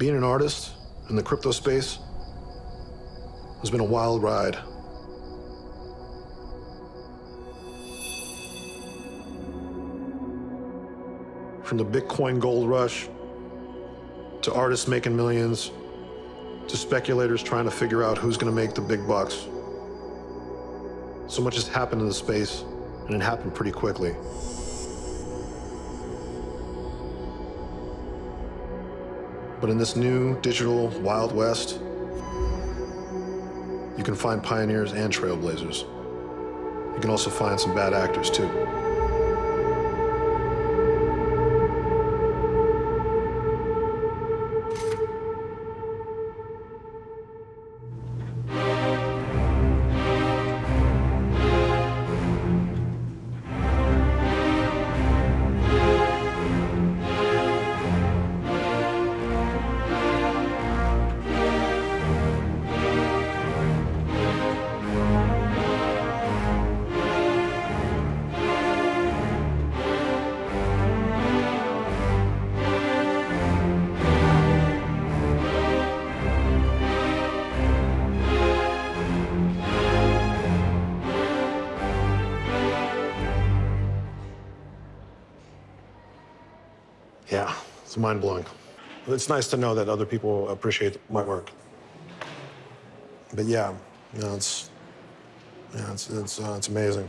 Being an artist in the crypto space has been a wild ride. From the Bitcoin gold rush, to artists making millions, to speculators trying to figure out who's gonna make the big bucks. So much has happened in the space, and it happened pretty quickly. But in this new digital Wild West, you can find pioneers and trailblazers. You can also find some bad actors too. Yeah, it's mind-blowing. It's nice to know that other people appreciate my work. But yeah, you know, it's amazing.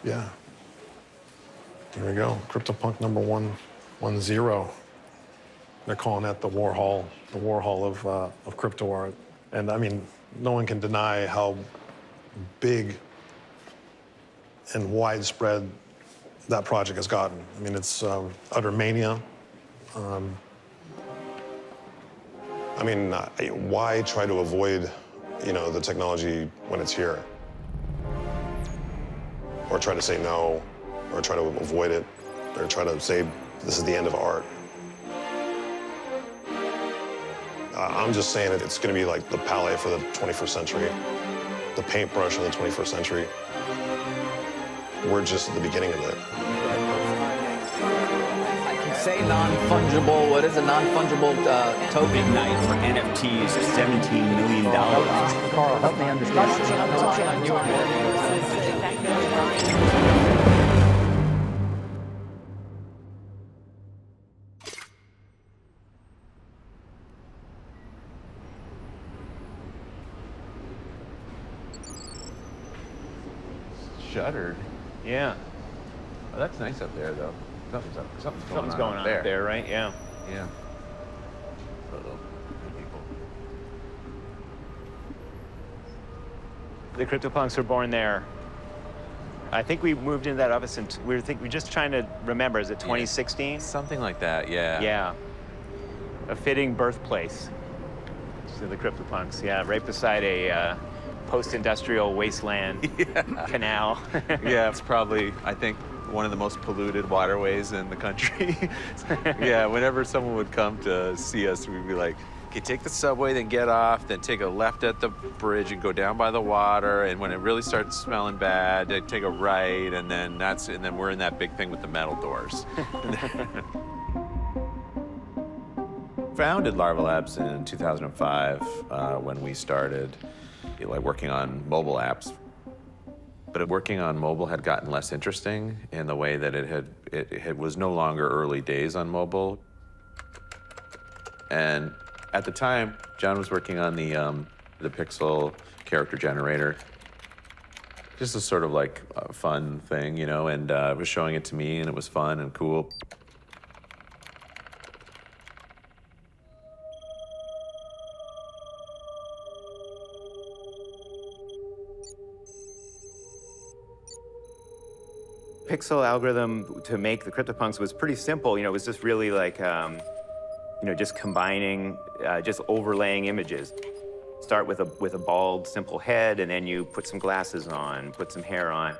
Yeah. There we go. CryptoPunk number 110. They're calling that the Warhol of crypto art. And I mean, no one can deny how big and widespread that project has gotten. I mean, it's utter mania. I mean, why try to avoid, you know, the technology when it's here? Or try to say no, or try to avoid it, or try to say this is the end of art. I'm just saying it's going to be like the palette for the 21st century, the paintbrush of the 21st century. We're just at the beginning of it. I can say non-fungible. What is a non-fungible token? Big night for NFTs, $17 million. Carl, help me understand. Shuttered. Yeah. Oh, that's nice up there, though. Something's going on up there, right? Yeah. Yeah. The CryptoPunks were born there. I think we moved into that office, and we're just trying to remember. Is it 2016? Something like that. Yeah. Yeah. A fitting birthplace to the CryptoPunks. Yeah, right beside a post-industrial wasteland canal. Yeah, it's probably, I think, one of the most polluted waterways in the country. Yeah, whenever someone would come to see us, we'd be like, okay, take the subway, then get off, then take a left at the bridge and go down by the water, and when it really starts smelling bad, they take a right, and then we're in that big thing with the metal doors. Founded Larva Labs in 2005 when we started working on mobile apps. But working on mobile had gotten less interesting in the way that it was no longer early days on mobile. And at the time, John was working on the Pixel character generator. Just a sort of like a fun thing, you know, and was showing it to me, and it was fun and cool. Pixel algorithm to make the CryptoPunks was pretty simple. You know, it was just really like, you know, just combining, just overlaying images. Start with a bald, simple head, and then you put some glasses on, put some hair on.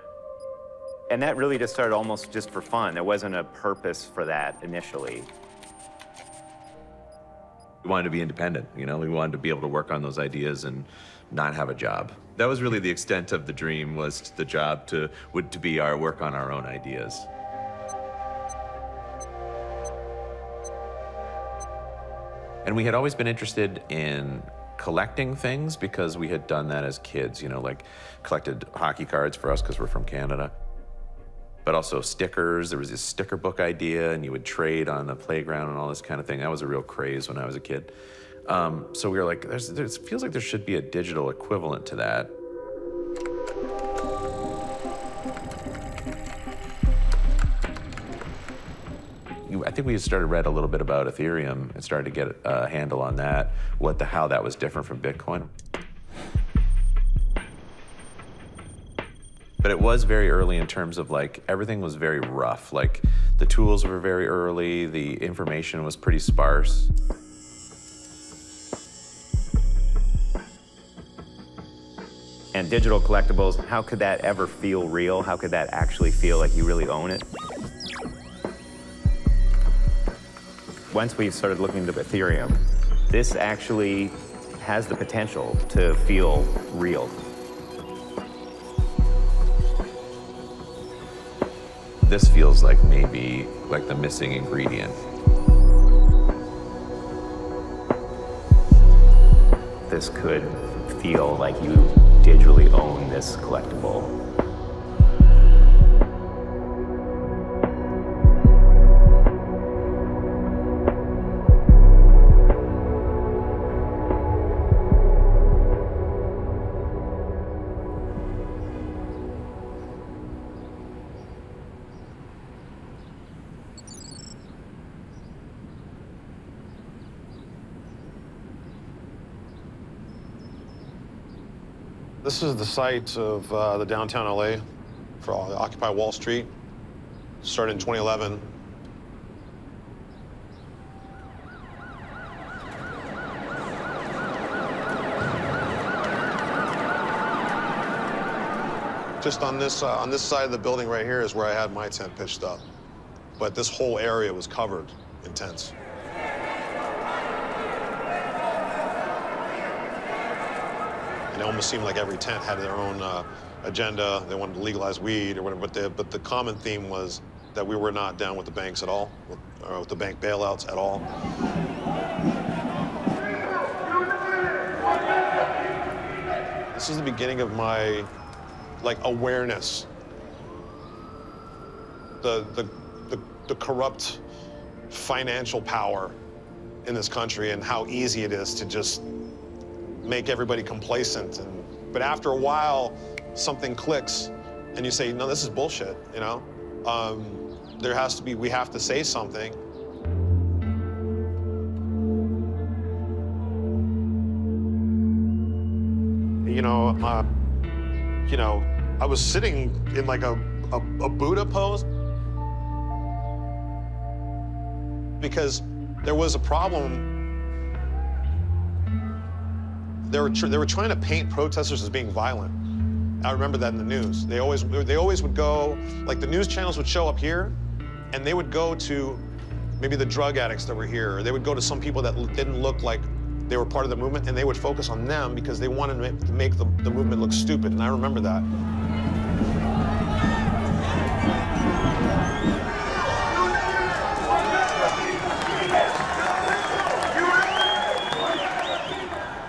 And that really just started almost just for fun. There wasn't a purpose for that initially. We wanted to be independent, you know? We wanted to be able to work on those ideas and not have a job. That was really the extent of the dream, was the job would be our work on our own ideas. And we had always been interested in collecting things because we had done that as kids, like collected hockey cards for us because we're from Canada. But also stickers. There was this sticker book idea, and you would trade on the playground and all this kind of thing. That was a real craze when I was a kid. So we were like, it feels like there should be a digital equivalent to that. I think we started read a little bit about Ethereum and started to get a handle on that, how that was different from Bitcoin. But it was very early in terms of everything was very rough. The tools were very early, the information was pretty sparse. And digital collectibles, how could that ever feel real? How could that actually feel like you really own it? Once we started looking into Ethereum, this actually has the potential to feel real. This feels like maybe the missing ingredient. This could feel like you digitally own this collectible. This is the site of the downtown LA for Occupy Wall Street. Started in 2011. Just on this side of the building right here is where I had my tent pitched up. But this whole area was covered in tents. It almost seemed like every tent had their own agenda. They wanted to legalize weed or whatever, but the common theme was that we were not down with the banks at all, with the bank bailouts at all. This is the beginning of my, awareness. The corrupt financial power in this country and how easy it is to just make everybody complacent. But after a while, something clicks and you say, no, this is bullshit, we have to say something. I was sitting in a Buddha pose because there was a problem. They were trying to paint protesters as being violent. I remember that in the news. They always would go, the news channels would show up here, and they would go to maybe the drug addicts that were here, or they would go to some people that didn't look like they were part of the movement, and they would focus on them because they wanted to make the movement look stupid, and I remember that.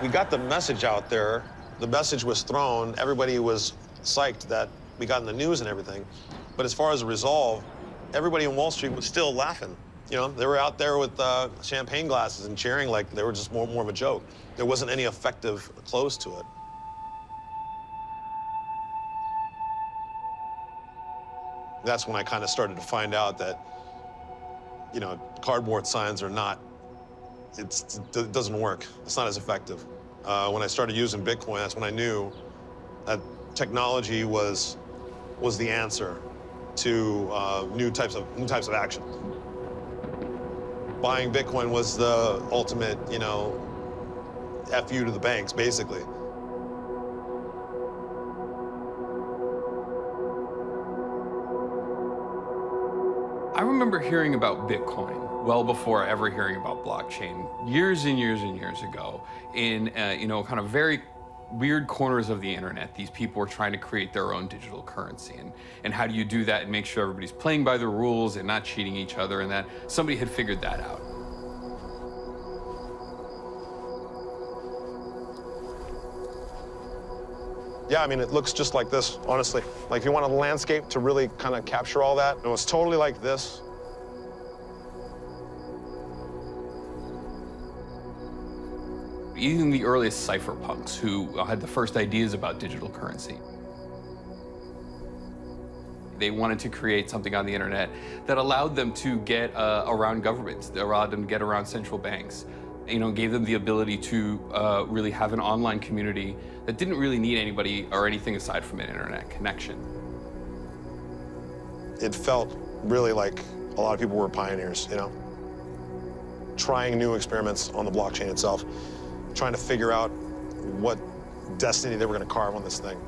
We got the message out there. The message was thrown. Everybody was psyched that we got in the news and everything. But as far as a resolve, everybody in Wall Street was still laughing. They were out there with champagne glasses and cheering like they were just more of a joke. There wasn't any effective close to it. That's when I kind of started to find out that, cardboard signs are not, it doesn't work. It's not as effective. When I started using Bitcoin, that's when I knew that technology was the answer to new types of action. Buying Bitcoin was the ultimate, F you to the banks, basically. I remember hearing about Bitcoin well before ever hearing about blockchain, years and years and years ago, in kind of very weird corners of the internet. These people were trying to create their own digital currency, and how do you do that and make sure everybody's playing by the rules and not cheating each other, and that somebody had figured that out. Yeah, I mean, it looks just like this, honestly. Like, if you want a landscape to really kind of capture all that, it was totally like this. Even the earliest cypherpunks who had the first ideas about digital currency. They wanted to create something on the internet that allowed them to get around governments, that allowed them to get around central banks, gave them the ability to really have an online community that didn't really need anybody or anything aside from an internet connection. It felt really like a lot of people were pioneers, trying new experiments on the blockchain itself, trying to figure out what destiny they were going to carve on this thing.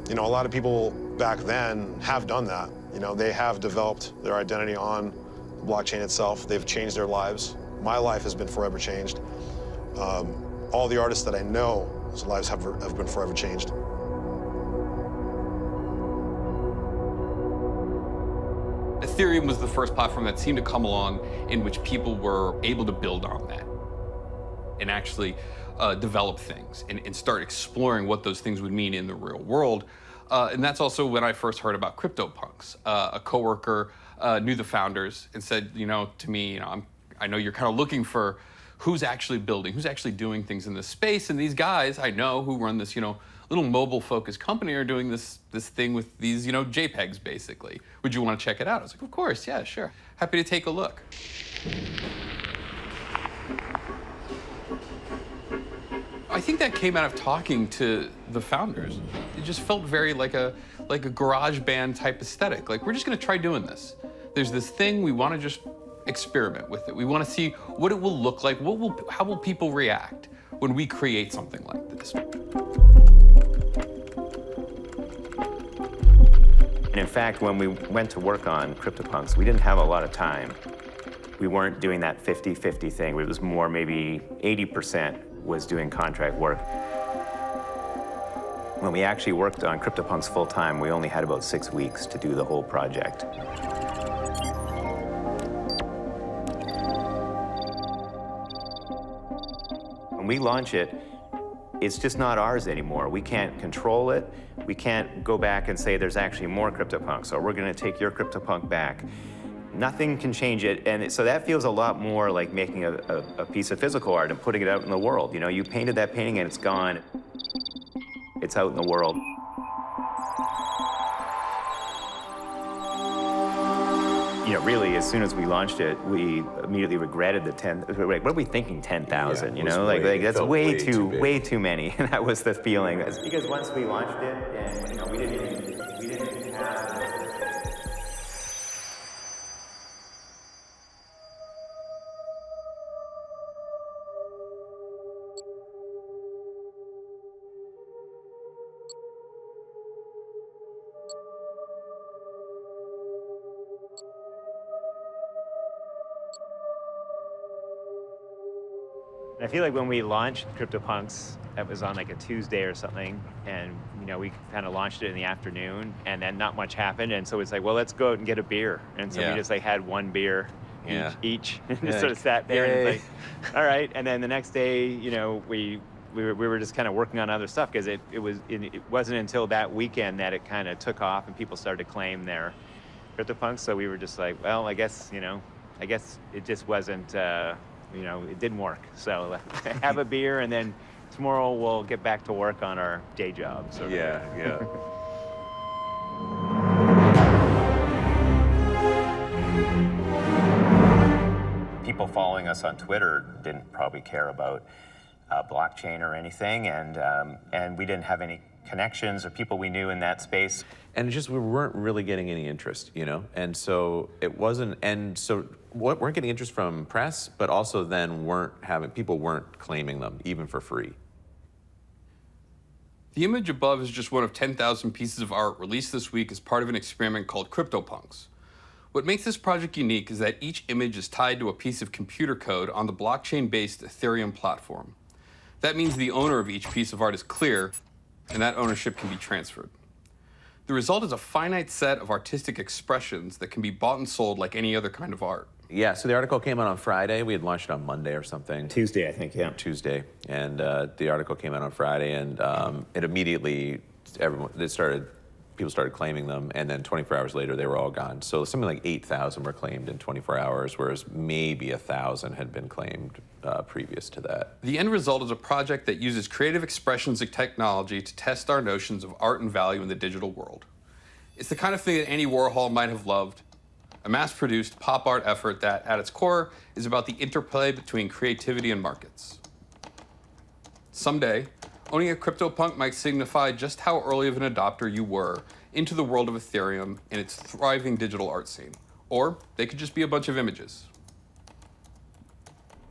A lot of people back then have done that. They have developed their identity on the blockchain itself. They've changed their lives. My life has been forever changed. All the artists that I know, whose lives have been forever changed. Ethereum was the first platform that seemed to come along in which people were able to build on that and actually develop things and start exploring what those things would mean in the real world. And that's also when I first heard about Cryptopunks. A coworker knew the founders and said, to me, I know you're kind of looking for who's actually building, who's actually doing things in this space. And these guys I know who run this, little mobile-focused company are doing this thing with these, JPEGs, basically. Would you want to check it out? I was like, of course, yeah, sure. Happy to take a look. I think that came out of talking to the founders. It just felt very like a garage band type aesthetic. Like, we're just going to try doing this. There's this thing, we want to just experiment with it. We want to see what it will look like. How will people react when we create something like this? And in fact, when we went to work on Cryptopunks, we didn't have a lot of time. We weren't doing that 50-50 thing. It was more maybe 80% was doing contract work. When we actually worked on Cryptopunks full time, we only had about 6 weeks to do the whole project. When we launch it, it's just not ours anymore. We can't control it. We can't go back and say there's actually more Cryptopunks, or we're gonna take your Cryptopunk back. Nothing can change it, and so that feels a lot more like making a piece of physical art and putting it out in the world. You painted that painting and it's gone. It's out in the world. Really, as soon as we launched it, we immediately regretted the 10. What are we thinking, 10,000? That's way too many. And that was the feeling. Because once we launched it, and we didn't even have. I feel like when we launched Cryptopunks, that was on like a Tuesday or something, and we kind of launched it in the afternoon, and then not much happened, and so it's like, well, let's go out and get a beer, and so we just had one beer each, and just sort of sat there, and it's like, all right, and then the next day, we were just kind of working on other stuff because it wasn't until that weekend that it kind of took off and people started to claim their Cryptopunks, so we were just like, well, I guess it just wasn't. It didn't work. So have a beer, and then tomorrow we'll get back to work on our day jobs. Yeah. People following us on Twitter didn't probably care about blockchain or anything, and we didn't have any connections or people we knew in that space. And just we weren't really getting any interest, and so it wasn't. And so weren't getting interest from press, but also then people weren't claiming them even for free. The image above is just one of 10,000 pieces of art released this week as part of an experiment called Cryptopunks. What makes this project unique is that each image is tied to a piece of computer code on the blockchain-based Ethereum platform. That means the owner of each piece of art is clear, and that ownership can be transferred. The result is a finite set of artistic expressions that can be bought and sold like any other kind of art. Yeah, so the article came out on Friday. We had launched it on Monday or something. Tuesday, I think, yeah. Tuesday, and the article came out on Friday, and it immediately, people started claiming them, and then 24 hours later, they were all gone. So something like 8,000 were claimed in 24 hours, whereas maybe 1,000 had been claimed previous to that. The end result is a project that uses creative expressions of technology to test our notions of art and value in the digital world. It's the kind of thing that Andy Warhol might have loved, a mass-produced pop art effort that, at its core, is about the interplay between creativity and markets. Someday, owning a CryptoPunk might signify just how early of an adopter you were into the world of Ethereum and its thriving digital art scene. Or they could just be a bunch of images.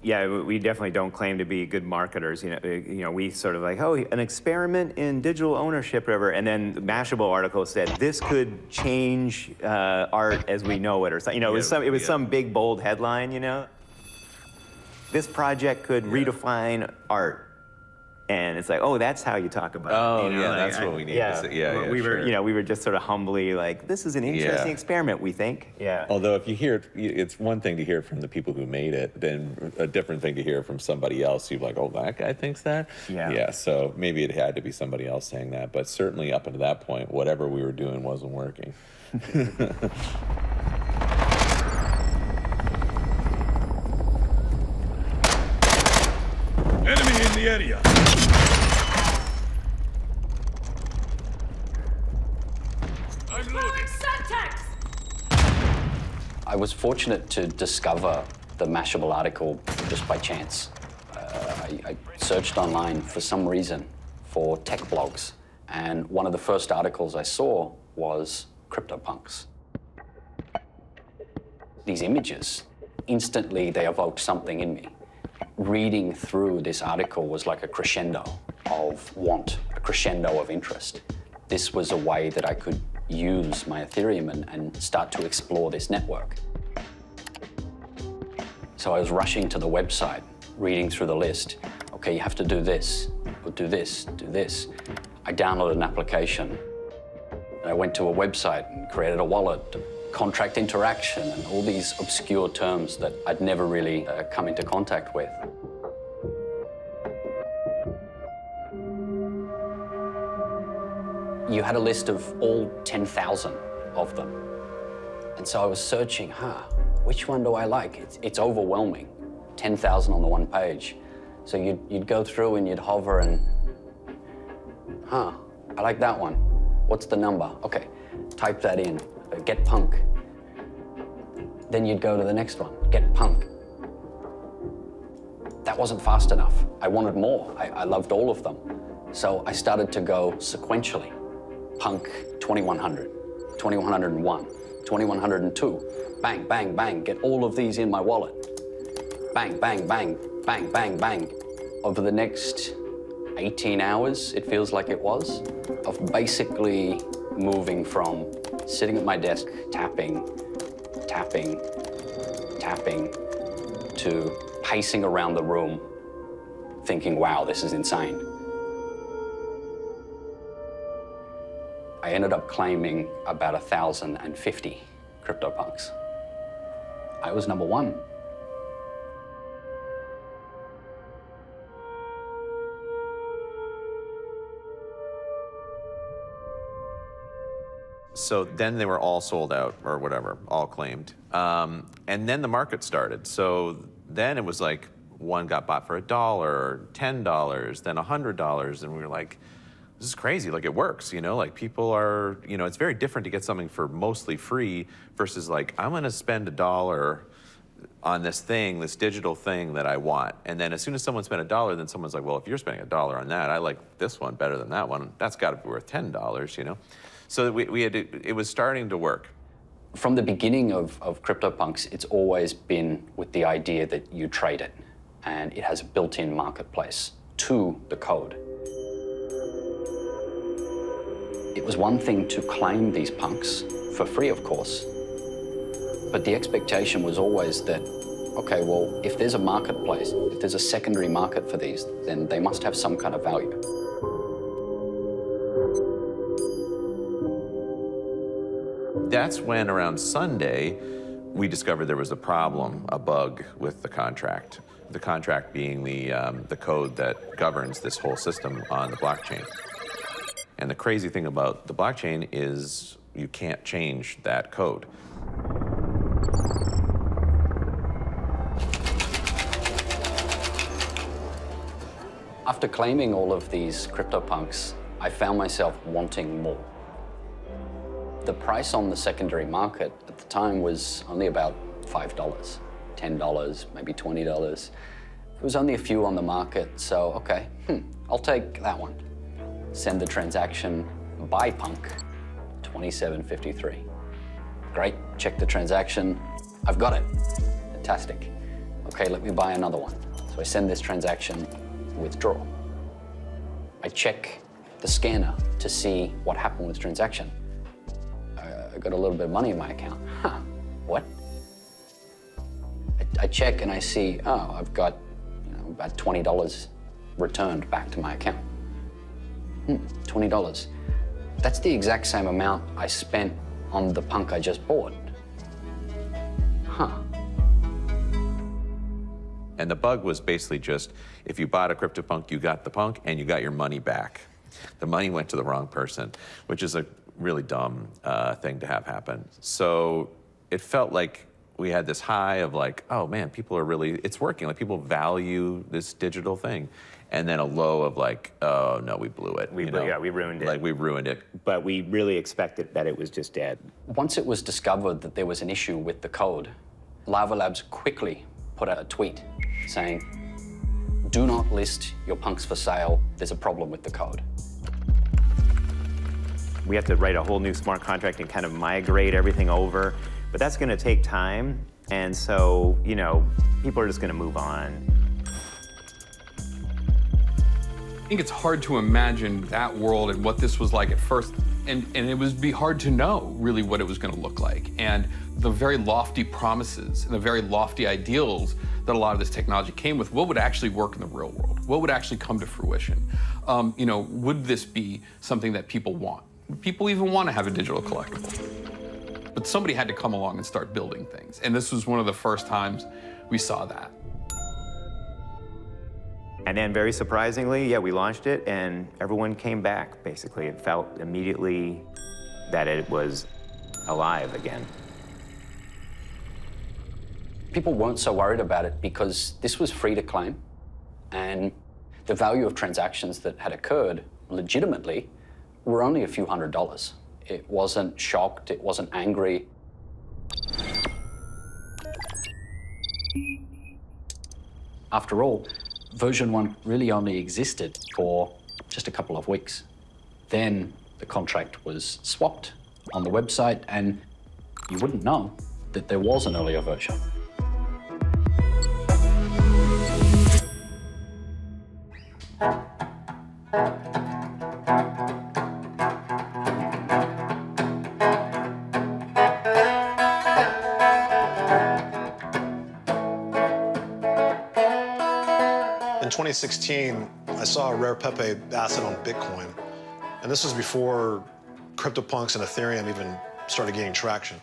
Yeah, we definitely don't claim to be good marketers. You know, we sort of like, oh, an experiment in digital ownership, whatever. And then the Mashable article said this could change art as we know it, or something. You know, it was some big bold headline. You know, this project could redefine art. And it's like, oh, that's how you talk about it. Oh, You know, yeah, like, that's what we need to say. Yeah, we sure. were, you know, we were just sort of humbly like, this is an interesting experiment, we think. Yeah. Although if you hear it, it's one thing to hear it from the people who made it, then a different thing to hear from somebody else. You're like, oh, that guy thinks that? Yeah. Yeah, so maybe it had to be somebody else saying that, but certainly up until that point, whatever we were doing wasn't working. Enemy in the area. I'm loading. I was fortunate to discover the Mashable article just by chance. I searched online for some reason for tech blogs, and one of the first articles I saw was Cryptopunks. These images, instantly they evoked something in me. Reading through this article was like a crescendo of want, a crescendo of interest. This was a way that I could use my Ethereum and start to explore this network. So I was rushing to the website, reading through the list. Okay, you have to do this, or do this, do this. I downloaded an application. And I went to a website and created a wallet, contract interaction, and all these obscure terms that I'd never really come into contact with. You had a list of all 10,000 of them. And so I was searching, which one do I like? It's overwhelming, 10,000 on the one page. So you'd go through and you'd hover and, I like that one. What's the number? Okay, type that in, get punk. Then you'd go to the next one, get punk. That wasn't fast enough. I wanted more. I loved all of them. So I started to go sequentially. Punk 2100, 2101, 2102. Bang, bang, bang, get all of these in my wallet. Bang, bang, bang, bang, bang, bang. Over the next 18 hours, it feels like it was, of basically moving from sitting at my desk, tapping, tapping, tapping, to pacing around the room, thinking, wow, this is insane. I ended up claiming about 1,050 CryptoPunks. I was number one. So then they were all sold out or whatever, all claimed. And then the market started. So then it was like one got bought for $1, $10, then $100. And we were like, this is crazy, like it works, you know? Like people are, you know, it's very different to get something for mostly free versus like, I'm gonna spend $1 on this thing, this digital thing that I want. And then as soon as someone spent $1, then someone's like, well, if you're spending $1 on that, I like this one better than that one. That's gotta be worth $10, you know? So we had to, it was starting to work. From the beginning of CryptoPunks, it's always been with the idea that you trade it, and it has a built-in marketplace to the code. It was one thing to claim these punks, for free, of course, but the expectation was always that, okay, well, if there's a marketplace, if there's a secondary market for these, then they must have some kind of value. That's when around Sunday, we discovered there was a problem, a bug with the contract. The contract being the code that governs this whole system on the blockchain. And the crazy thing about the blockchain is you can't change that code. After claiming all of these CryptoPunks, I found myself wanting more. The price on the secondary market at the time was only about $5, $10, maybe $20. There was only a few on the market, so okay, I'll take that one. Send the transaction, buy punk, $27.53. Great, check the transaction, I've got it. Fantastic. Okay, let me buy another one. So I send this transaction, withdraw. I check the scanner to see what happened with the transaction. I got a little bit of money in my account. What? I check and I see, oh, I've got about $20 returned back to my account. $20. That's the exact same amount I spent on the punk I just bought. And the bug was basically just, if you bought a CryptoPunk, you got the punk and you got your money back. The money went to the wrong person, which is a really dumb thing to have happen. So it felt like we had this high of like, oh man, people are really, it's working. Like people value this digital thing. And then a low of like, oh no, we blew it. Yeah, we ruined it. Like we ruined it. But we really expected that it was just dead. Once it was discovered that there was an issue with the code, Lava Labs quickly put out a tweet saying, do not list your punks for sale. There's a problem with the code. We have to write a whole new smart contract and kind of migrate everything over. But that's going to take time. And so, people are just going to move on. I think it's hard to imagine that world and what this was like at first. And it would be hard to know really what it was going to look like. And the very lofty promises and the very lofty ideals that a lot of this technology came with, what would actually work in the real world? What would actually come to fruition? Would this be something that people want? Would people even want to have a digital collectible? But somebody had to come along and start building things. And this was one of the first times we saw that. And then very surprisingly, yeah, we launched it and everyone came back, basically. It felt immediately that it was alive again. People weren't so worried about it because this was free to claim, and the value of transactions that had occurred legitimately were only a few $100s. It wasn't shocked, it wasn't angry. After all, version 1 really only existed for just a couple of weeks. Then the contract was swapped on the website, and you wouldn't know that there was an earlier version. In 2016, I saw a rare Pepe asset on Bitcoin. And this was before CryptoPunks and Ethereum even started gaining traction.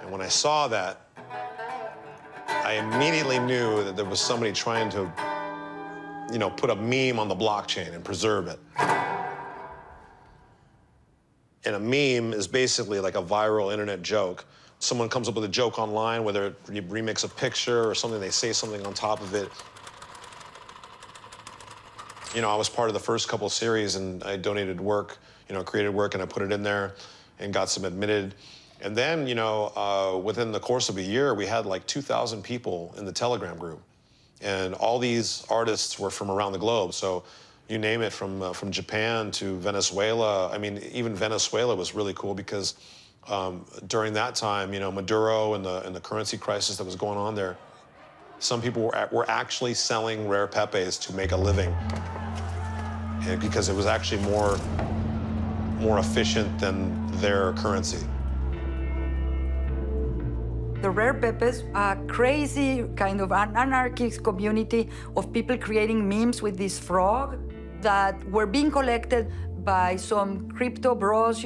And when I saw that, I immediately knew that there was somebody trying to, put a meme on the blockchain and preserve it. And a meme is basically like a viral internet joke. Someone comes up with a joke online, whether you remix a picture or something, they say something on top of it. I was part of the first couple series and I donated work, created work, and I put it in there and got some admitted. And then, within the course of a year, we had like 2,000 people in the Telegram group. And all these artists were from around the globe. So you name it, from Japan to Venezuela. I mean, even Venezuela was really cool because during that time, Maduro and the currency crisis that was going on there, some people were actually selling rare Pepes to make a living. And because it was actually more efficient than their currency. The Rare Pepes, a crazy kind of an anarchist community of people creating memes with this frog that were being collected by some crypto bros,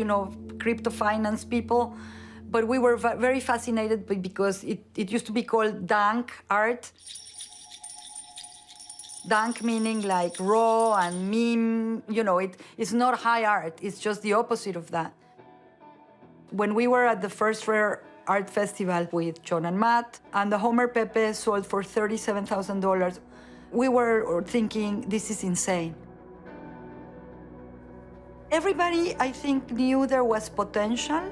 crypto finance people. But we were very fascinated because it used to be called dank art. Dank meaning like raw and meme, you know, it's not high art, it's just the opposite of that. When we were at the first Rare Art Festival with John and Matt, and the Homer Pepe sold for $37,000, we were thinking, this is insane. Everybody, I think, knew there was potential.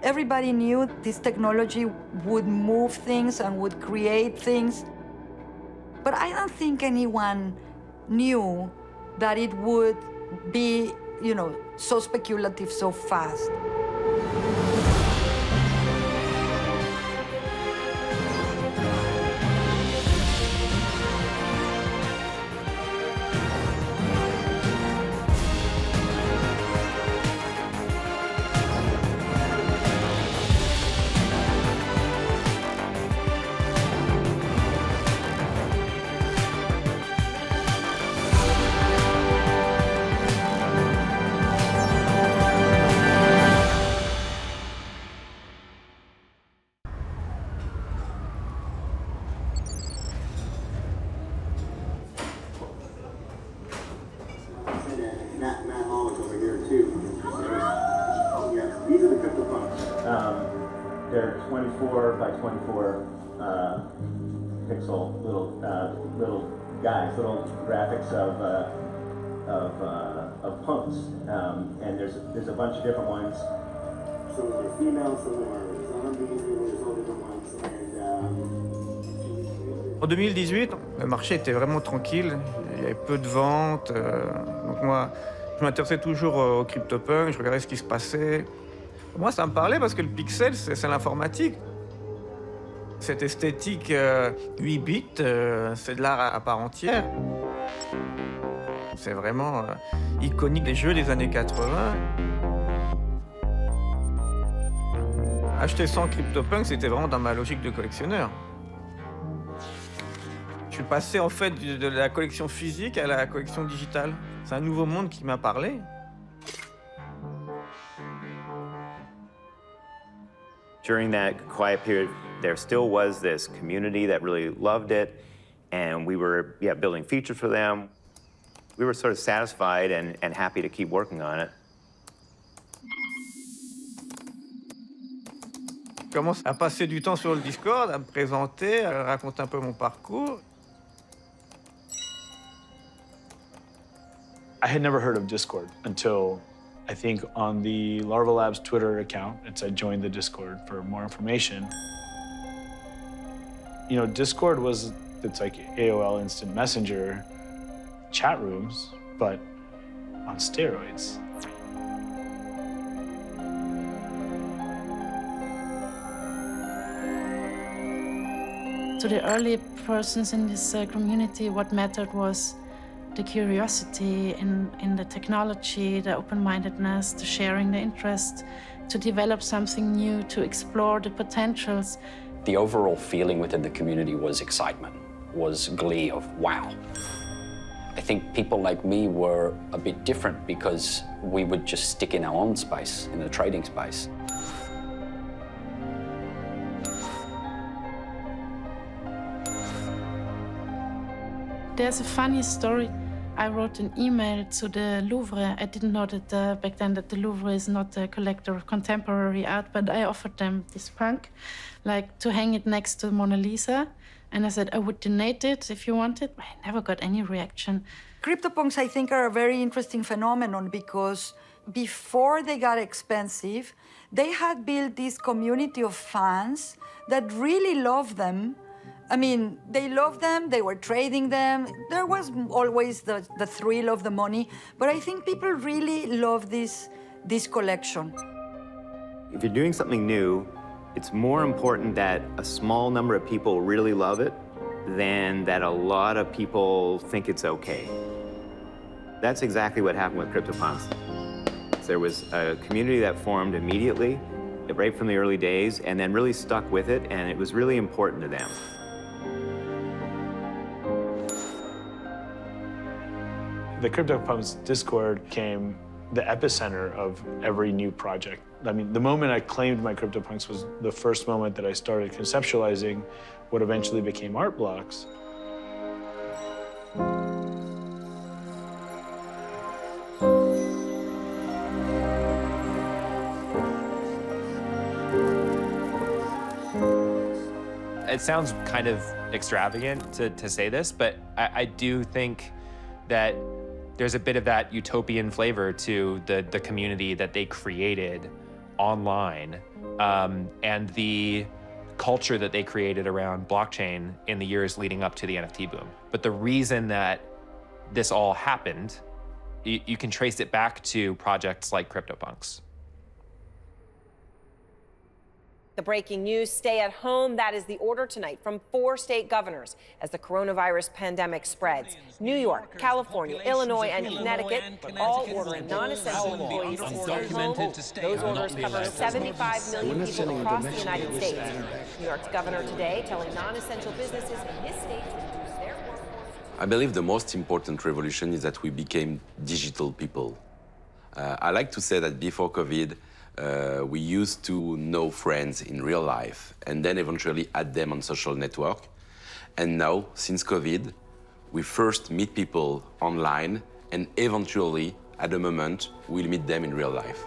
Everybody knew this technology would move things and would create things. But I don't think anyone knew that it would be, you know, so speculative so fast. They're 24 by 24 pixel little guys, little graphics of punks, and there's a bunch of different ones. Some of them are female, some of them are zombies, there's all different ones. En 2018, le marché était vraiment tranquille, il y avait peu de ventes, donc moi, je m'intéressais toujours aux Cryptopunks, je regardais ce qui se passait. Moi, ça me parlait parce que le pixel, c'est l'informatique. Cette esthétique 8 bits, c'est de l'art à part entière. C'est vraiment iconique des jeux des années 80. Acheter 100 Cryptopunks, c'était vraiment dans ma logique de collectionneur. Je suis passé en fait de la collection physique à la collection digitale. C'est un nouveau monde qui m'a parlé. During that quiet period, there still was this community that really loved it, and we were building features for them. We were sort of satisfied and happy to keep working on it. Je commence à passer du temps sur le Discord, à me présenter, à raconter un peu mon parcours. I had never heard of Discord until I think on the Larva Labs Twitter account, it said join the Discord for more information. You know, Discord it's like AOL Instant Messenger chat rooms, but on steroids. To the early persons in this community, what mattered was the curiosity in the technology, the open-mindedness, the sharing the interest, to develop something new, to explore the potentials. The overall feeling within the community was excitement, was glee of wow. I think people like me were a bit different because we would just stick in our own space, in the trading space. There's a funny story. I wrote an email to the Louvre. I didn't know that back then that the Louvre is not a collector of contemporary art, but I offered them this punk, like to hang it next to Mona Lisa. And I said I would donate it if you want it. I never got any reaction. Cryptopunks, I think, are a very interesting phenomenon because before they got expensive, they had built this community of fans that really loved them. I mean, they loved them, they were trading them. There was always the thrill of the money, but I think people really love this collection. If you're doing something new, it's more important that a small number of people really love it than that a lot of people think it's okay. That's exactly what happened with Cryptopunks. There was a community that formed immediately, right from the early days, and then really stuck with it, and it was really important to them. The Cryptopunks Discord became the epicenter of every new project I mean, the moment I claimed my CryptoPunks was the first moment that I started conceptualizing what eventually became art blocks. It sounds kind of extravagant to say this, but I do think that there's a bit of that utopian flavor to the community that they created online, and the culture that they created around blockchain in the years leading up to the NFT boom. But the reason that this all happened, you can trace it back to projects like Cryptopunks. The breaking news, stay at home. That is the order tonight from 4 state governors as the coronavirus pandemic spreads. New York, California, Illinois, and Connecticut all ordering non-essential employees to stay home. Those orders cover 75 million people across the United States. New York's governor today telling non-essential businesses in his state to reduce their workforce. I believe the most important revolution is that we became digital people. I like to say that before COVID, we used to know friends in real life and then eventually add them on social network. And now, since COVID, we first meet people online and eventually, at the moment, we'll meet them in real life.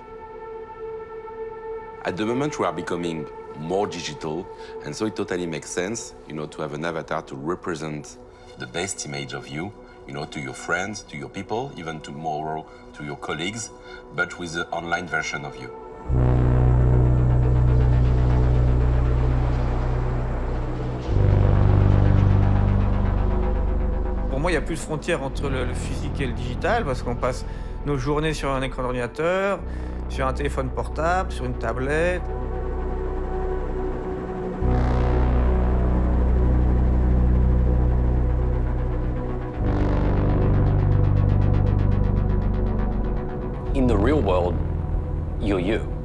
At the moment, we are becoming more digital, and so it totally makes sense, to have an avatar to represent the best image of you, to your friends, to your people, even tomorrow to your colleagues, but with the online version of you. Pour moi, il n'y a plus de frontière entre le physique et le digital parce qu'on passe nos journées sur un écran d'ordinateur, sur un téléphone portable, sur une tablette. In the real world, you're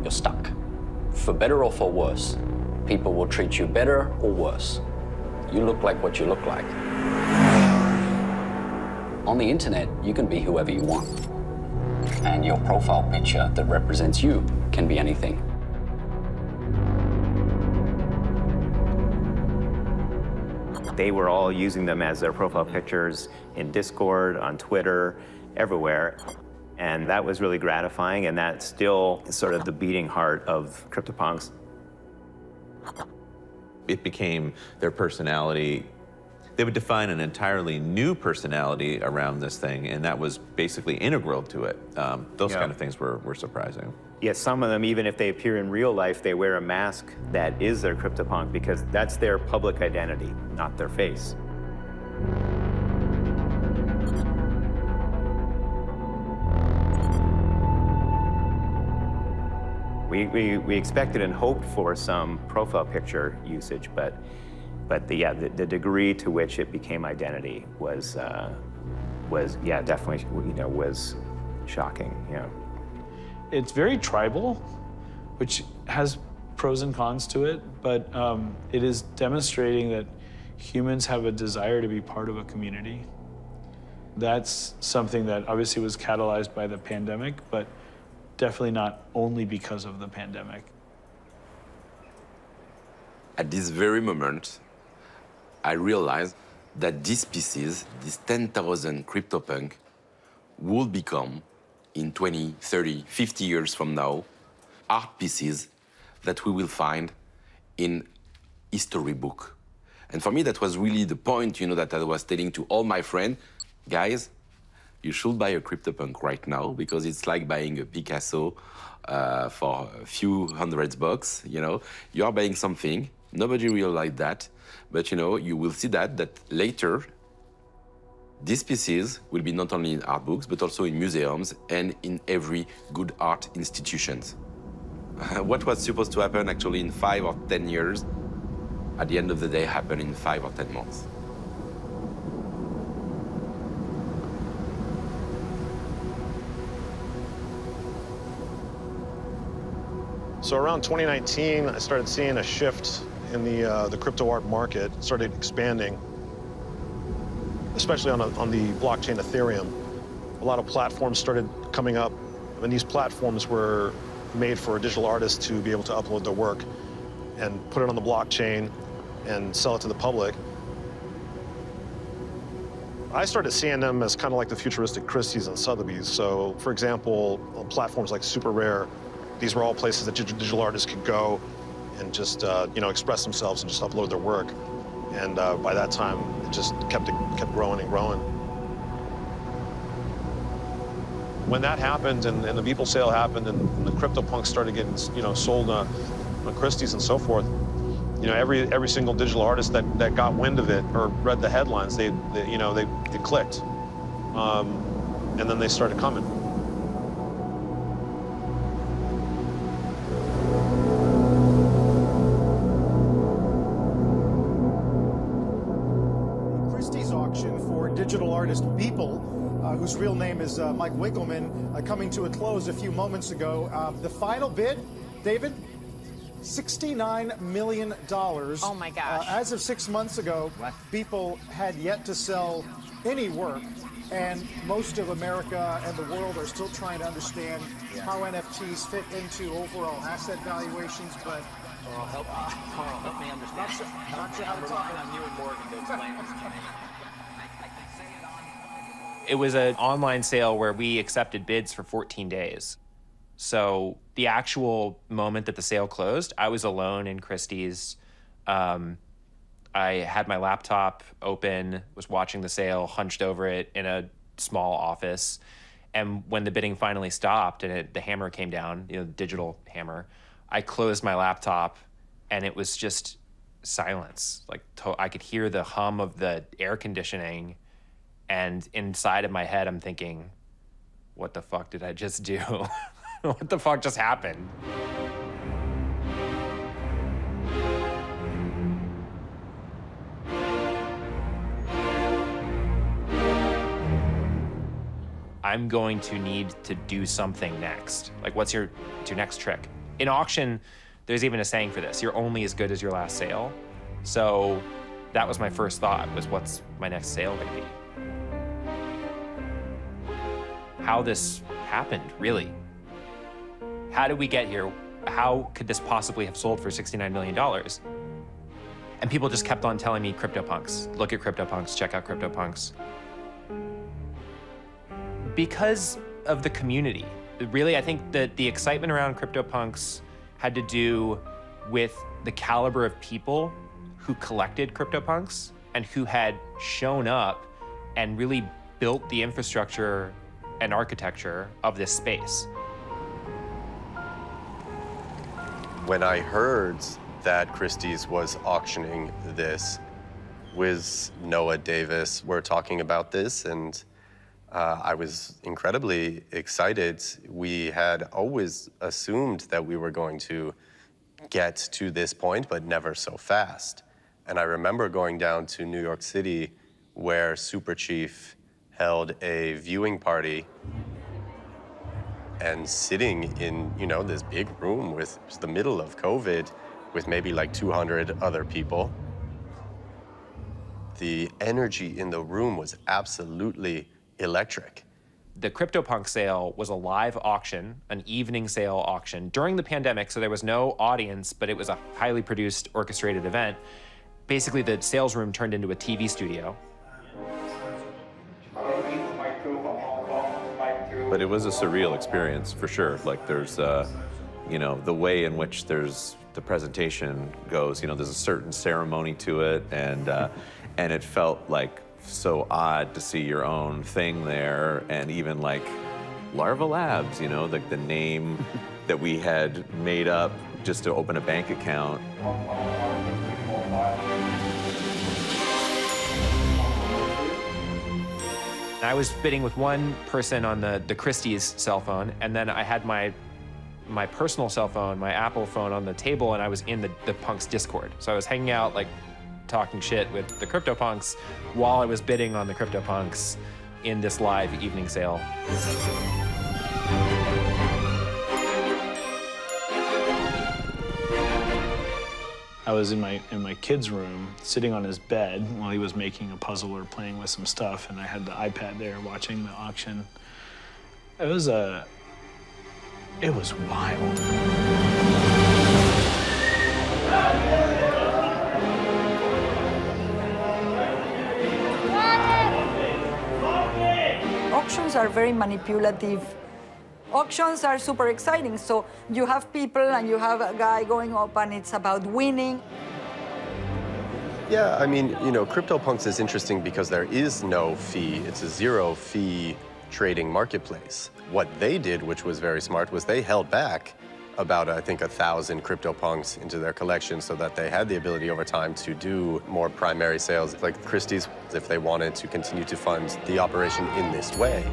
stuck. For better or for worse, people will treat you better or worse. You look like what you look like. On the internet, you can be whoever you want. And your profile picture that represents you can be anything. They were all using them as their profile pictures in Discord, on Twitter, everywhere. And that was really gratifying, and that's still sort of the beating heart of CryptoPunks. It became their personality. They would define an entirely new personality around this thing, and that was basically integral to it. Those kind of things were surprising. Yes, some of them, even if they appear in real life, they wear a mask that is their CryptoPunk because that's their public identity, not their face. We expected and hoped for some profile picture usage, but the degree to which it became identity was definitely was shocking. Yeah. It's very tribal, which has pros and cons to it, but it is demonstrating that humans have a desire to be part of a community. That's something that obviously was catalyzed by the pandemic, but definitely not only because of the pandemic. At this very moment, I realized that these pieces, these 10,000 CryptoPunk, will become, in 20, 30, 50 years from now, art pieces that we will find in history book. And for me, that was really the point, that I was telling to all my friends, guys, you should buy a CryptoPunk right now because it's like buying a Picasso for a few $100s. You are buying something. Nobody will like that, but you will see that later. These pieces will be not only in art books but also in museums and in every good art institutions. What was supposed to happen actually in 5 or 10 years, at the end of the day, happened in 5 or 10 months. So around 2019, I started seeing a shift in the crypto art market, started expanding, especially on the blockchain Ethereum. A lot of platforms started coming up, and these platforms were made for a digital artist to be able to upload their work and put it on the blockchain and sell it to the public. I started seeing them as kind of like the futuristic Christie's and Sotheby's. So, for example, on platforms like Super Rare, these were all places that digital artists could go and just, you know, express themselves and just upload their work. And by that time, it just kept growing and growing. When that happened, and the Beeple sale happened, and the CryptoPunks started getting, you know, sold on Christie's and so forth, you know, every single digital artist that got wind of it or read the headlines, they clicked, and then they started coming. Christie's auction for digital artist Beeple, whose real name is Mike Winkleman, coming to a close a few moments ago. The final bid, David, $69 million. Oh my gosh. As of 6 months ago, Beeple had yet to sell any work, and most of America and the world are still trying to understand how NFTs fit into overall asset valuations, but Carl, help me understand. not sure how to talk on you and Morgan to explain this to me. It was an online sale where we accepted bids for 14 days. So the actual moment that the sale closed, I was alone in Christie's. I had my laptop open, was watching the sale, hunched over it in a small office. And when the bidding finally stopped and the hammer came down, you know, the digital hammer, I closed my laptop and it was just silence. Like I could hear the hum of the air conditioning. And inside of my head, I'm thinking, what the fuck did I just do? What the fuck just happened? I'm going to need to do something next. Like, what's your next trick? In auction, there's even a saying for this. You're only as good as your last sale. So that was my first thought, was what's my next sale gonna be? How this happened, really. How did we get here? How could this possibly have sold for $69 million? And people just kept on telling me CryptoPunks. Look at CryptoPunks, check out CryptoPunks. Because of the community. Really, I think that the excitement around CryptoPunks had to do with the caliber of people who collected CryptoPunks and who had shown up and really built the infrastructure and architecture of this space. When I heard that Christie's was auctioning this, with Noah Davis, we're talking about this, and I was incredibly excited. We had always assumed that we were going to get to this point, but never so fast. And I remember going down to New York City, where Super Chief held a viewing party, and sitting in, you know, this big room with the middle of COVID with maybe like 200 other people. The energy in the room was absolutely electric. The CryptoPunk sale was a live auction, an evening sale auction during the pandemic, so there was no audience, but it was a highly produced, orchestrated event. Basically, the sales room turned into a TV studio. But it was a surreal experience for sure. Like there's, you know, the way in which the presentation goes, you know, there's a certain ceremony to it, and it felt like so odd to see your own thing there, and even like Larva Labs, you know, like the name that we had made up just to open a bank account. I was bidding with one person on the Christie's cell phone, and then I had my personal cell phone, my Apple phone, on the table, and I was in the Punks Discord. So I was hanging out, like, talking shit with the CryptoPunks while I was bidding on the CryptoPunks in this live evening sale. I was in my kid's room, sitting on his bed while he was making a puzzle or playing with some stuff, and I had the iPad there watching the auction. It was It was wild. Auctions are very manipulative. Auctions are super exciting. So you have people and you have a guy going up and it's about winning. Yeah, I mean, you know, CryptoPunks is interesting because there is no fee. It's a zero-fee trading marketplace. What they did, which was very smart, was they held back about, I think, 1,000 CryptoPunks into their collection so that they had the ability over time to do more primary sales, like Christie's, if they wanted to continue to fund the operation in this way.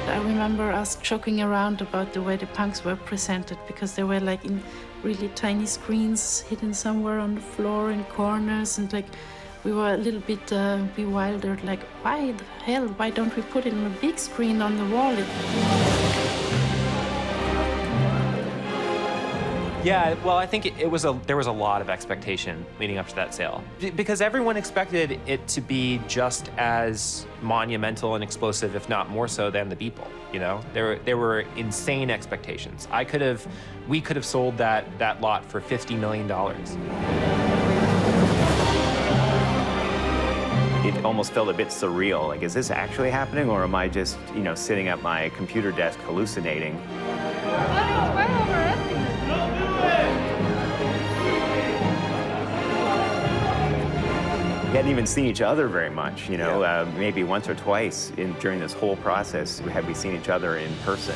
I remember us joking around about the way the punks were presented because they were like in really tiny screens hidden somewhere on the floor in corners, and like we were a little bit bewildered, like why the hell, why don't we put it on a big screen on the wall? Yeah, well, I think there was a lot of expectation leading up to that sale because everyone expected it to be just as monumental and explosive, if not more so, than the Beeple. You know, there were insane expectations. We could have sold that lot for $50 million. It almost felt a bit surreal. Like, is this actually happening, or am I just, you know, sitting at my computer desk hallucinating? We hadn't even seen each other very much, you know. Yeah. Maybe once or twice during this whole process had we seen each other in person.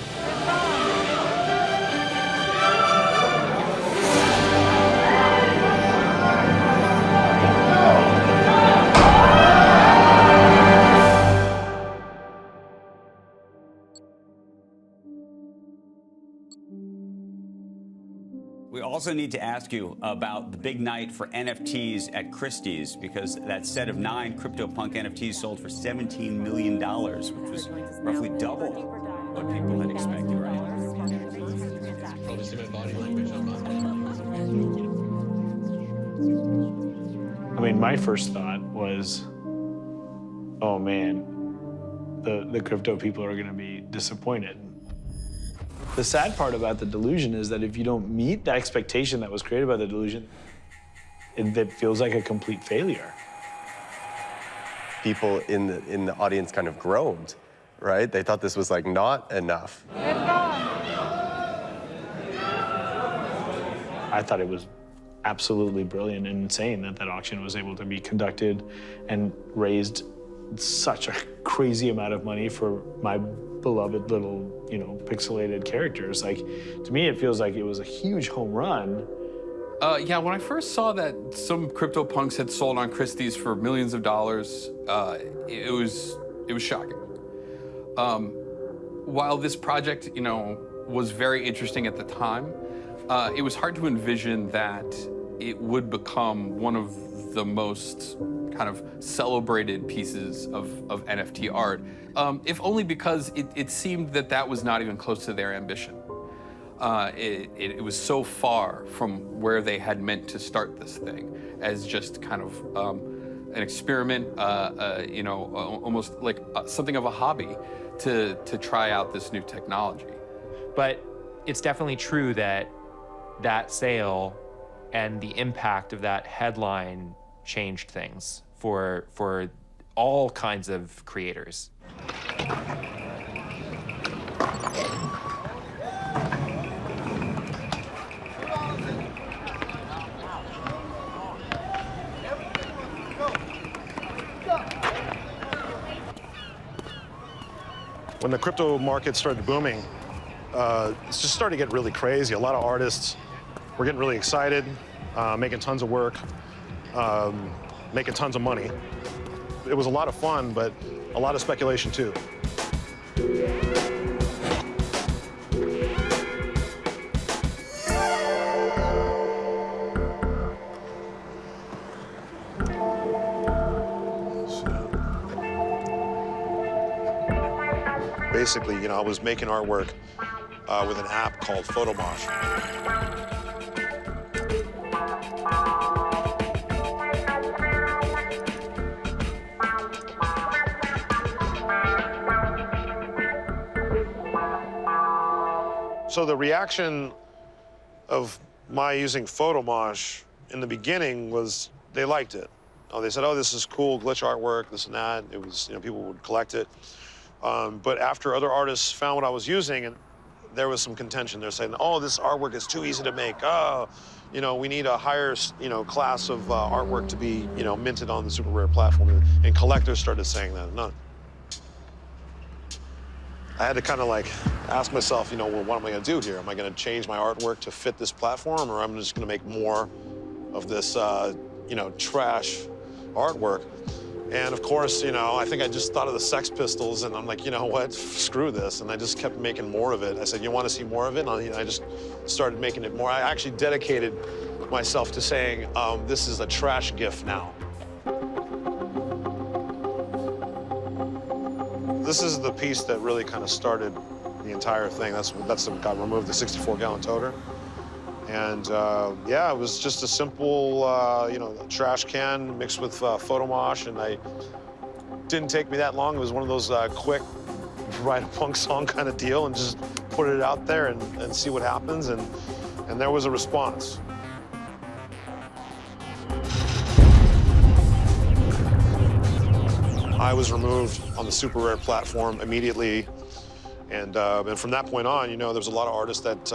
We also need to ask you about the big night for NFTs at Christie's, because that set of 9 CryptoPunk NFTs sold for $17 million, which was roughly double what people had expected, right? I mean, my first thought was, oh man, the crypto people are going to be disappointed. The sad part about the delusion is that if you don't meet the expectation that was created by the delusion, it feels like a complete failure. People in the audience kind of groaned, right? They thought this was like not enough. I thought it was absolutely brilliant and insane that auction was able to be conducted and raised such a crazy amount of money for my beloved little, you know, pixelated characters. Like, to me, it feels like it was a huge home run. Yeah, when I first saw that some CryptoPunks had sold on Christie's for millions of dollars, it was shocking. While this project, you know, was very interesting at the time, it was hard to envision that it would become one of the most kind of celebrated pieces of NFT art, if only because it seemed that was not even close to their ambition. It was so far from where they had meant to start this thing as just kind of an experiment, you know, almost like something of a hobby to try out this new technology. But it's definitely true that sale and the impact of that headline changed things for all kinds of creators. When the crypto market started booming, it just started to get really crazy. A lot of artists were getting really excited, making tons of work, making tons of money. It was a lot of fun, but a lot of speculation too. Basically, you know, I was making artwork with an app called Photomosh. So the reaction of my using Photomosh in the beginning was they liked it. They said, oh, this is cool, glitch artwork, this and that. It was, people would collect it. But after other artists found what I was using, and there was some contention. They're saying, oh, this artwork is too easy to make. Oh, we need a higher, class of artwork to be, minted on the super rare platform. And collectors started saying that. No. I had to kind of like ask myself, well, what am I gonna do here? Am I gonna change my artwork to fit this platform, or I'm just gonna make more of this, trash artwork? And of course, I think I just thought of the Sex Pistols, and I'm like, you know what, screw this. And I just kept making more of it. I said, you want to see more of it? And I just started making it more. I actually dedicated myself to saying, this is a trash GIF now. This is the piece that really kind of started the entire thing. That's what got removed, the 64-gallon toter. And yeah, it was just a simple, trash can mixed with Photomosh, and it didn't take me that long. It was one of those quick, write a punk song kind of deal and just put it out there and see what happens, and there was a response. I was removed on the super rare platform immediately, and from that point on, there was a lot of artists that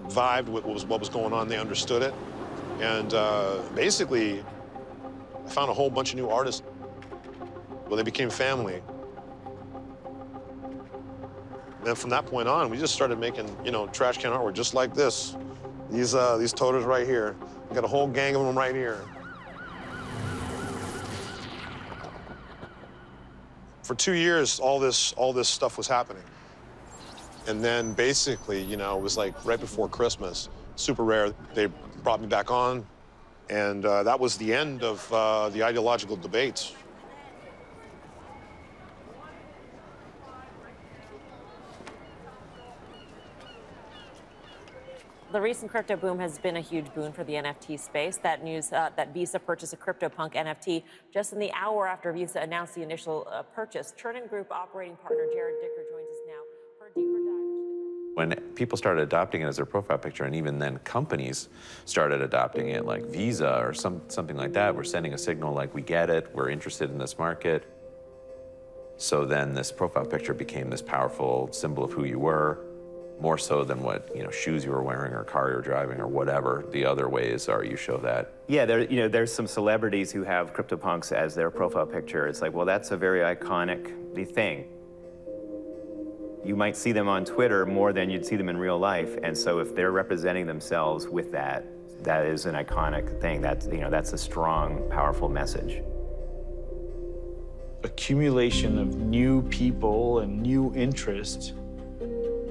vibed with what was going on. They understood it, and basically, I found a whole bunch of new artists. Well, they became family. And then from that point on, we just started making, trash can artwork just like this. These toters right here. We got a whole gang of them right here. For 2 years, all this stuff was happening. And then basically, it was like right before Christmas, super rare, they brought me back on. And that was the end of the ideological debates. The recent crypto boom has been a huge boon for the NFT space. That news that Visa purchased a CryptoPunk NFT just in the hour after Visa announced the initial purchase. Chernin Group operating partner Jared Dicker joins us now for a deeper dive. When people started adopting it as their profile picture, and even then companies started adopting it, like Visa or something like that, we're sending a signal like, we get it, we're interested in this market. So then this profile picture became this powerful symbol of who you were, more so than what, shoes you were wearing or car you're driving or whatever the other ways are you show that. Yeah, there's some celebrities who have CryptoPunks as their profile picture. It's like, well, that's a very iconic thing. You might see them on Twitter more than you'd see them in real life, and so if they're representing themselves with that, that is an iconic thing. That's a strong, powerful message. Accumulation of new people and new interest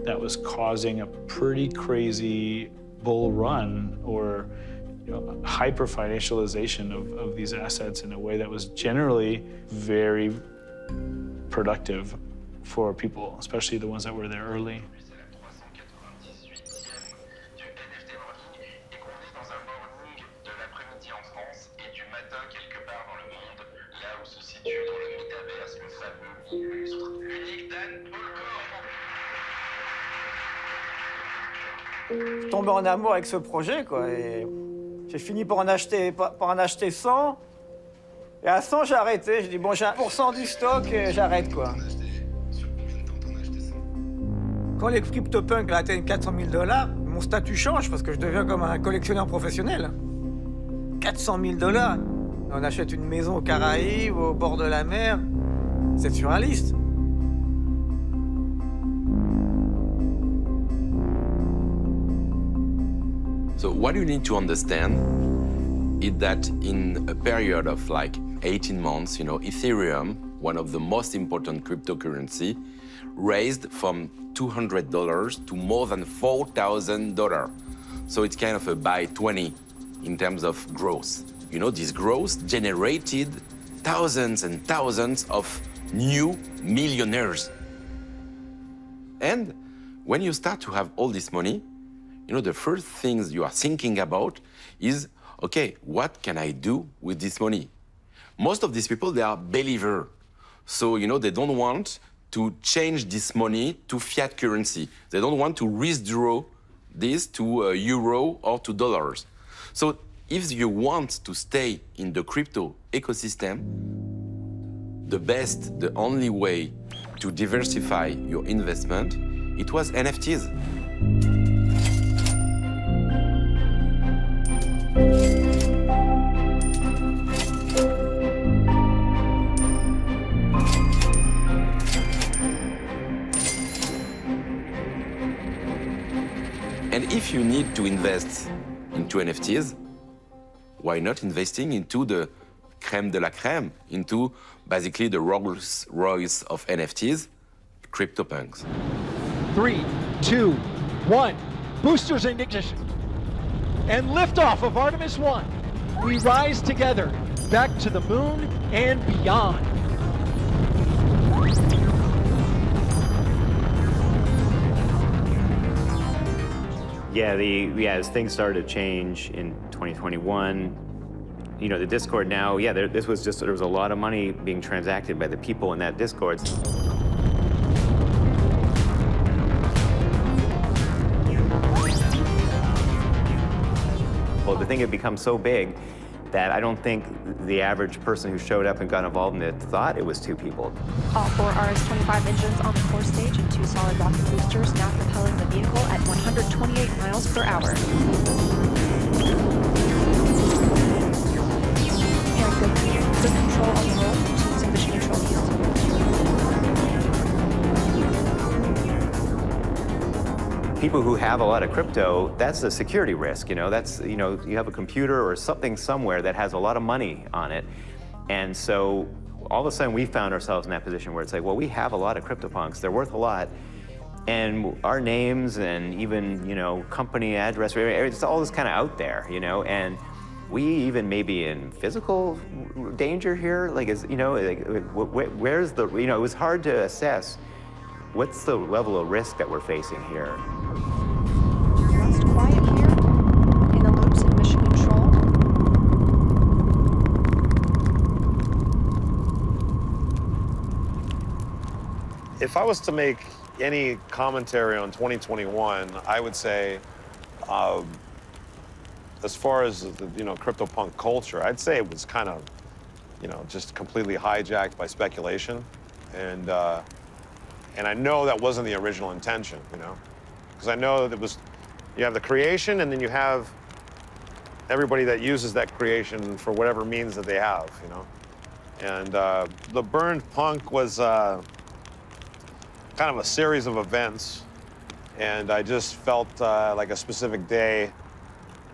that was causing a pretty crazy bull run, or hyper-financialization of these assets in a way that was generally very productive for people, especially the ones that were there early. Je suis tombé en amour avec ce projet, quoi, et j'ai fini par en acheter 100. Et à 100, j'ai arrêté. J'ai dit, bon, j'ai 1% du stock et j'arrête, quoi. Quand les CryptoPunks atteignent 400 000 $, mon statut change parce que je deviens comme un collectionneur professionnel. 400 000 $, on achète une maison aux Caraïbes, au bord de la mer. C'est surréaliste. So what you need to understand is that in a period of like 18 months, Ethereum, one of the most important cryptocurrency, raised from $200 to more than $4,000. So it's kind of a by 20 in terms of growth. This growth generated thousands and thousands of new millionaires. And when you start to have all this money, the first things you are thinking about is, okay, what can I do with this money? Most of these people, they are believers. So, they don't want to change this money to fiat currency. They don't want to withdraw this to euro or to dollars. So if you want to stay in the crypto ecosystem, the best, the only way to diversify your investment, it was NFTs. And if you need to invest into NFTs, why not investing into the crème de la crème, into basically the Rolls Royce of NFTs, Cryptopunks. 3, 2, 1. Boosters in ignition. And liftoff of Artemis 1. We rise together back to the moon and beyond. Yeah, as things started to change in 2021, you know, the Discord now, yeah, there was a lot of money being transacted by the people in that Discord. Well, the thing had become so big that I don't think the average person who showed up and got involved in it thought it was 2 people. All 4 RS-25 engines on the core stage and 2 solid rocket boosters now propelling the vehicle at 128 miles per hour. And good control on the roll, teams and mission control field. People who have a lot of crypto, that's a security risk, you know, you have a computer or something somewhere that has a lot of money on it. And so all of a sudden we found ourselves in that position where it's like, well, we have a lot of CryptoPunks, they're worth a lot. And our names and even, you know, company address, it's all this kind of out there, you know, and we even may be in physical danger here. Like, you know, like, where's the, you know, it was hard to assess what's the level of risk that we're facing here. Just quiet here in the loops and mission control. If I was to make any commentary on 2021, I would say, as far as the, you know, CryptoPunk culture, I'd say it was kind of, you know, just completely hijacked by speculation, and I know that wasn't the original intention, you know, because I know that it was, you have the creation, and then you have everybody that uses that creation for whatever means that they have, you know, and the Burned Punk was kind of a series of events, and I just felt like a specific day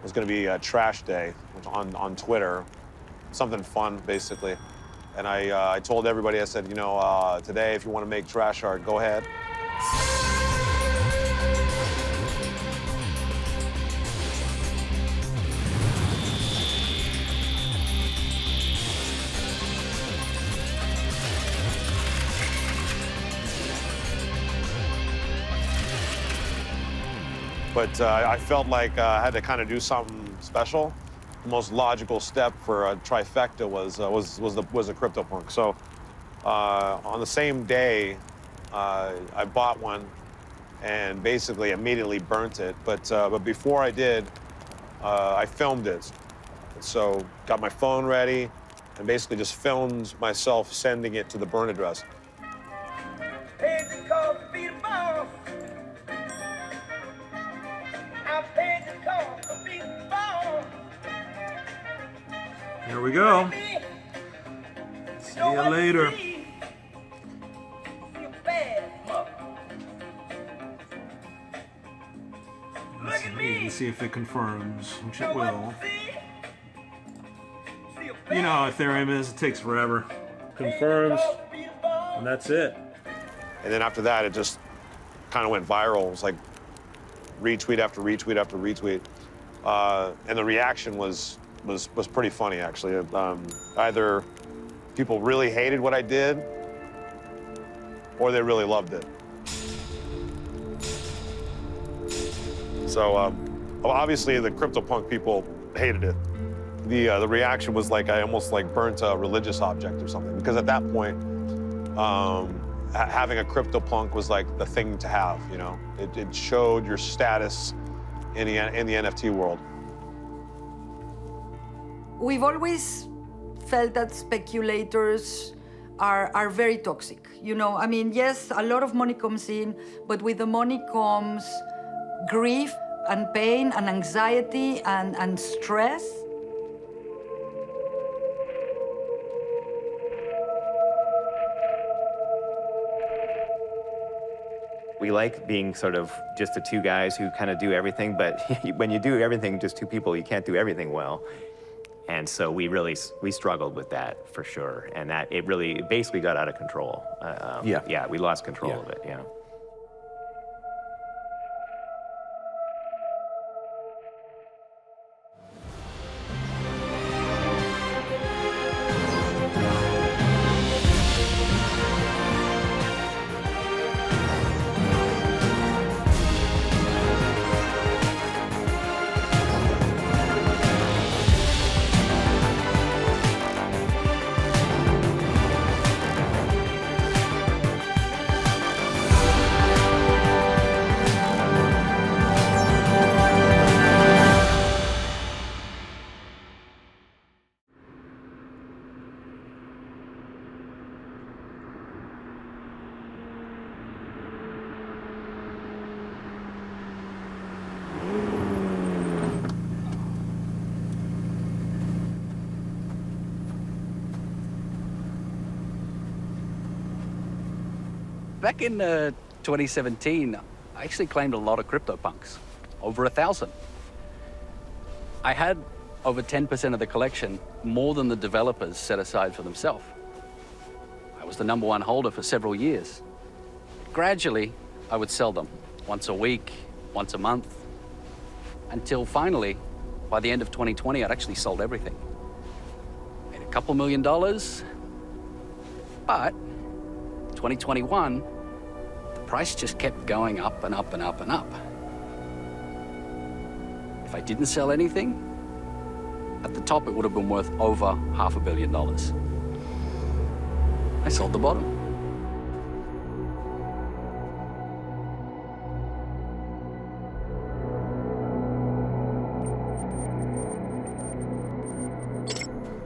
was going to be a trash day on Twitter, something fun, basically. And I told everybody, I said, you know, today, if you want to make trash art, go ahead. But I felt like I had to kind of do something special. The most logical step for a trifecta was a CryptoPunk. So on the same day, I bought one and basically immediately burnt it. But before I did, I filmed it. So got my phone ready and basically just filmed myself sending it to the burn address. Here we go. See you later. Let's see if it confirms, which it will. You know how Ethereum is, it takes forever. Confirms, and that's it. And then after that, it just kind of went viral. It was like retweet after retweet after retweet. And the reaction was pretty funny, actually. Either people really hated what I did, or they really loved it. So obviously the CryptoPunk people hated it. The reaction was like I almost like burnt a religious object or something, because at that point, having a CryptoPunk was like the thing to have, you know? It showed your status in the NFT world. We've always felt that speculators are very toxic. You know, I mean, yes, a lot of money comes in, but with the money comes grief and pain and anxiety and stress. We like being sort of just the two guys who kind of do everything, but when you do everything, just two people, you can't do everything well. And so we struggled with that for sure. And that it basically got out of control. Yeah, we lost control of it, yeah. Back in 2017, I actually claimed a lot of CryptoPunks, over 1,000. I had over 10% of the collection, more than the developers set aside for themselves. I was the #1 holder for several years. Gradually, I would sell them once a week, once a month, until finally, by the end of 2020, I'd actually sold everything. Made a couple $1 million, but 2021, the price just kept going up and up and up and up. If I didn't sell anything, at the top it would have been worth over $500 million. I sold the bottom.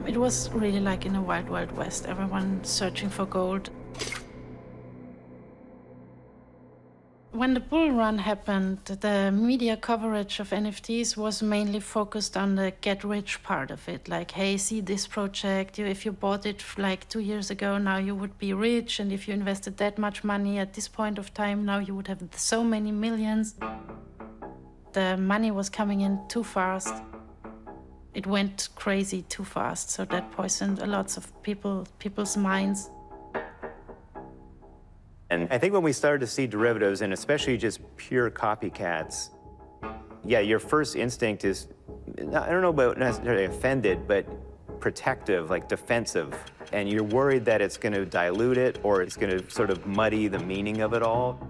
It was really like in a wild, wild west, everyone searching for gold. When the bull run happened, the media coverage of NFTs was mainly focused on the get-rich part of it. Like, hey, see this project, if you bought it like 2 years ago, now you would be rich. And if you invested that much money at this point of time, now you would have so many millions. The money was coming in too fast. It went crazy too fast, so that poisoned a lot of people's minds. And I think when we started to see derivatives, and especially just pure copycats, yeah, your first instinct is, I don't know about necessarily offended, but protective, like defensive. And you're worried that it's going to dilute it or it's going to sort of muddy the meaning of it all.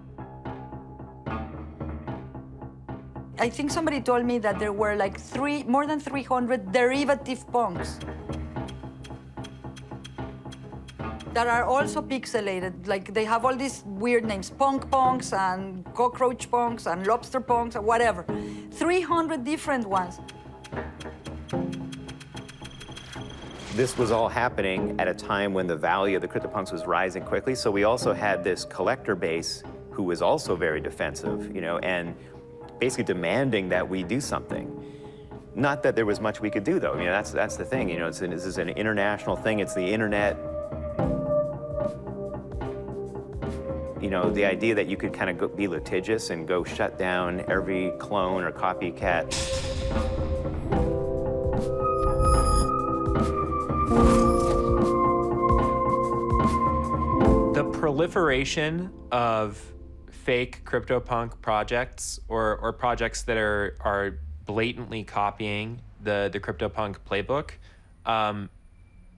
I think somebody told me that there were like more than 300 derivative punks that are also pixelated. Like, they have all these weird names, punk punks and cockroach punks and lobster punks or whatever. 300 different ones. This was all happening at a time when the value of the CryptoPunks was rising quickly. So we also had this collector base who was also very defensive, you know, and basically demanding that we do something. Not that there was much we could do, though. You know, that's the thing. You know, this is an international thing. It's the internet. You know, the idea that you could kind of be litigious and go shut down every clone or copycat. The proliferation of fake CryptoPunk projects or projects that are blatantly copying the CryptoPunk playbook,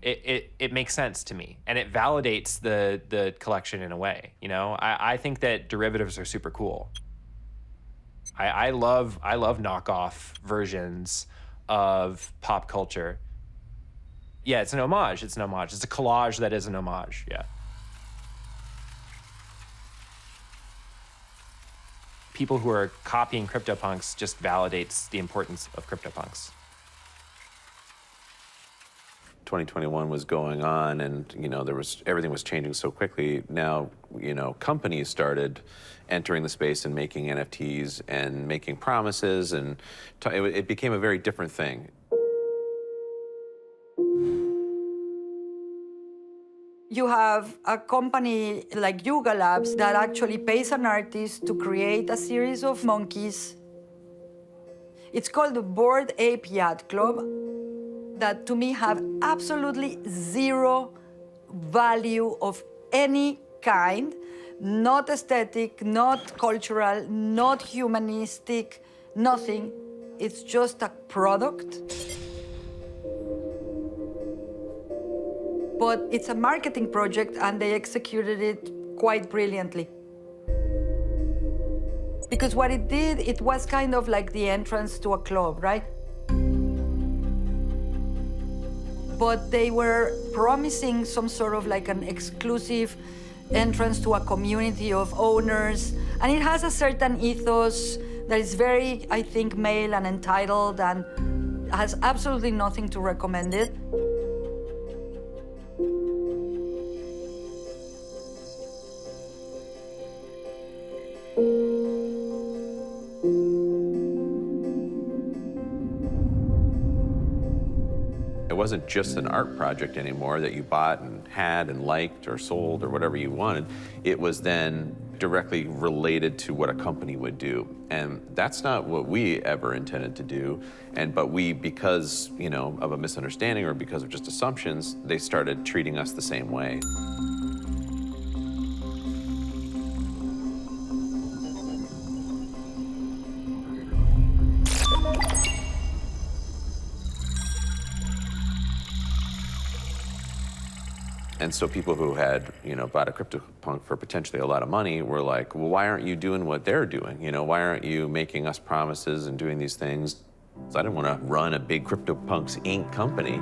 it makes sense to me, and it validates the collection in a way. You know, I think that derivatives are super cool. I love knockoff versions of pop culture. Yeah, it's an homage. It's an homage. It's a collage that is an homage. Yeah. people who are copying CryptoPunks just validates the importance of CryptoPunks. 2021 was going on, and everything was changing so quickly. Now, companies started entering the space and making NFTs and making promises, and it became a very different thing. You have a company like Yuga Labs that actually pays an artist to create a series of monkeys. It's called the Bored Ape Yacht Club, that to me have absolutely zero value of any kind, not aesthetic, not cultural, not humanistic, nothing. It's just a product. But it's a marketing project, and they executed it quite brilliantly. Because what it did, it was kind of like the entrance to a club, right? But they were promising some sort of like an exclusive entrance to a community of owners. And it has a certain ethos that is very, I think, male and entitled, and has absolutely nothing to recommend it. It wasn't just an art project anymore that you bought and had and liked or sold or whatever you wanted. It was then directly related to what a company would do. And that's not what we ever intended to do. But we, because, of a misunderstanding or because of just assumptions, they started treating us the same way. And so people who had, bought a CryptoPunk for potentially a lot of money were like, well, why aren't you doing what they're doing? Why aren't you making us promises and doing these things? So I didn't want to run a big CryptoPunks Inc. company.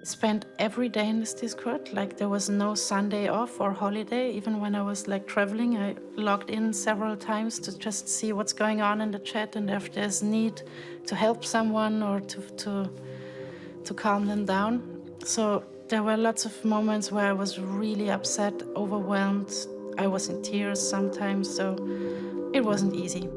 Spent every day in this Discord. Like, there was no Sunday off or holiday. Even when I was traveling, I logged in several times to just see what's going on in the chat and if there's need to help someone or to calm them down. So there were lots of moments where I was really upset, overwhelmed. I was in tears sometimes, so it wasn't easy.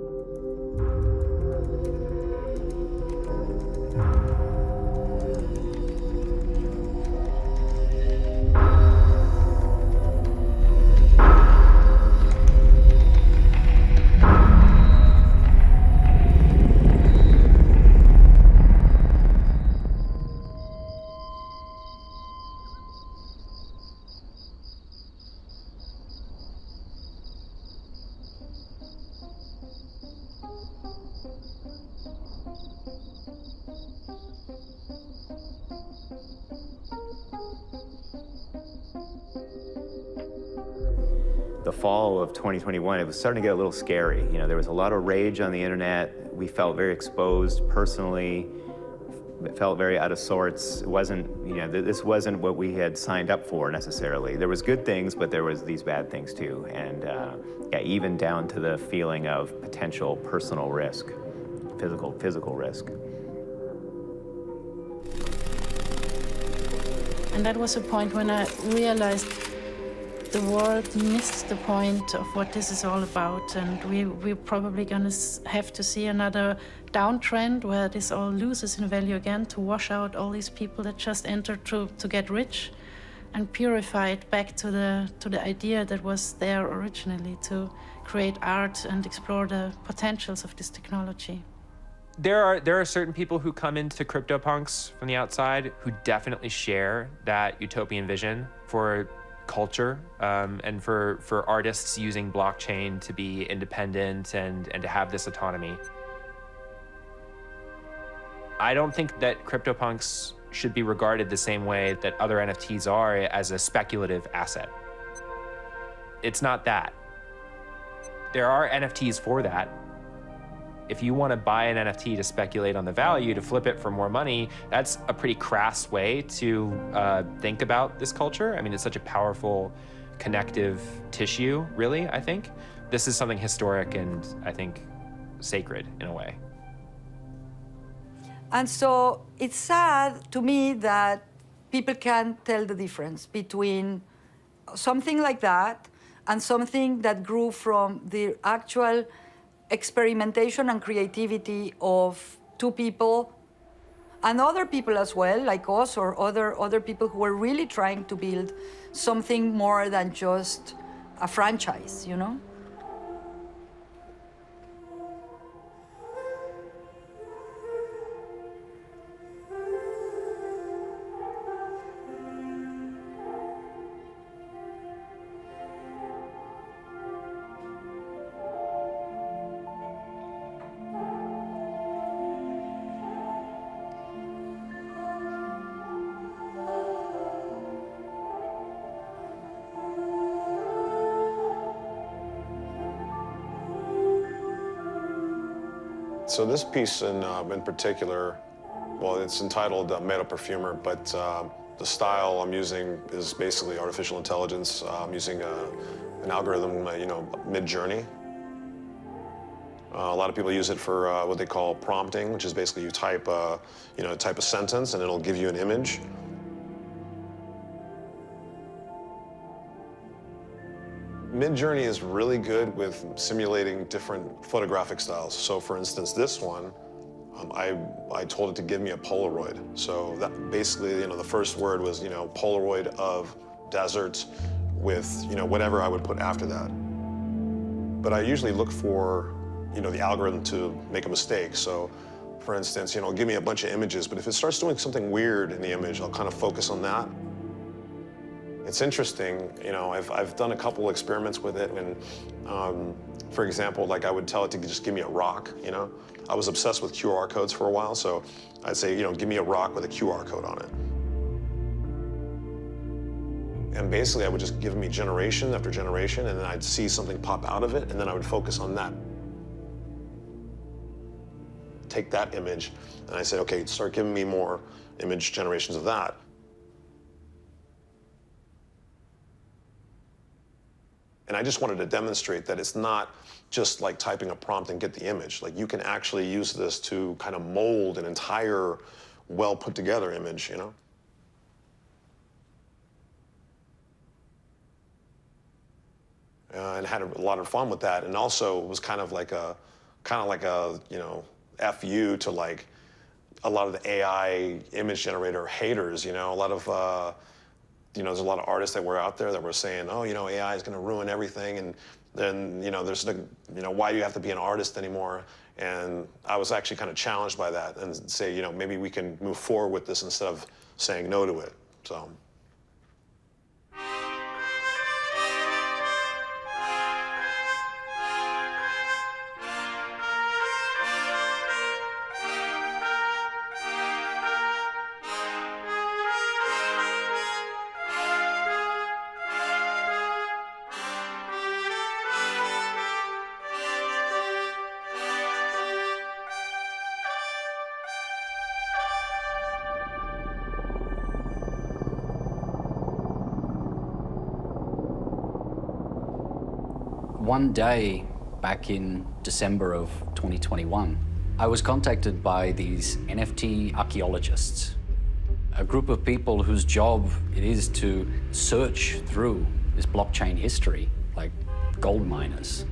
The fall of 2021, it was starting to get a little scary. There was a lot of rage on the internet. We felt very exposed personally. It felt very out of sorts. It wasn't, this wasn't what we had signed up for necessarily. There was good things, but there was these bad things too. And even down to the feeling of potential personal risk, physical risk. And that was a point when I realized the world missed the point of what this is all about, and we're probably gonna have to see another downtrend where this all loses in value again, to wash out all these people that just entered to get rich, and purify it back to the idea that was there originally, to create art and explore the potentials of this technology. There are certain people who come into CryptoPunks from the outside who definitely share that utopian vision for culture and for artists using blockchain to be independent and to have this autonomy. I don't think that CryptoPunks should be regarded the same way that other NFTs are, as a speculative asset. It's not that. There are NFTs for that. If you want to buy an NFT to speculate on the value, to flip it for more money, that's a pretty crass way to think about this culture. I mean, it's such a powerful connective tissue, really, I think. This is something historic and, I think, sacred in a way. And so it's sad to me that people can't tell the difference between something like that and something that grew from the actual experimentation and creativity of two people and other people as well, like us or other people who were really trying to build something more than just a franchise, you know? So this piece in particular, well, it's entitled Meta Perfumer, but the style I'm using is basically artificial intelligence. I'm using an algorithm, Mid-Journey. A lot of people use it for what they call prompting, which is basically you type a sentence and it'll give you an image. Mid-Journey is really good with simulating different photographic styles. So for instance, this one, I told it to give me a Polaroid. So that basically, the first word was, Polaroid of desert with, whatever I would put after that. But I usually look for, the algorithm to make a mistake. So for instance, give me a bunch of images, but if it starts doing something weird in the image, I'll kind of focus on that. It's interesting, I've done a couple experiments with it, and for example, like I would tell it to just give me a rock, I was obsessed with QR codes for a while, so I'd say, give me a rock with a QR code on it. And basically I would just give me generation after generation, and then I'd see something pop out of it, and then I would focus on that. Take that image, and I said, okay, start giving me more image generations of that. And I just wanted to demonstrate that it's not just like typing a prompt and get the image. Like you can actually use this to kind of mold an entire well put together image, and had a lot of fun with that. And also it was kind of like a FU to like a lot of the AI image generator haters, a lot of, there's a lot of artists that were out there that were saying, oh, AI is going to ruin everything. And then, there's the, why do you have to be an artist anymore? And I was actually kind of challenged by that and say, maybe we can move forward with this instead of saying no to it. So. One day back in December of 2021, I was contacted by these NFT archaeologists, a group of people whose job it is to search through this blockchain history, like gold miners.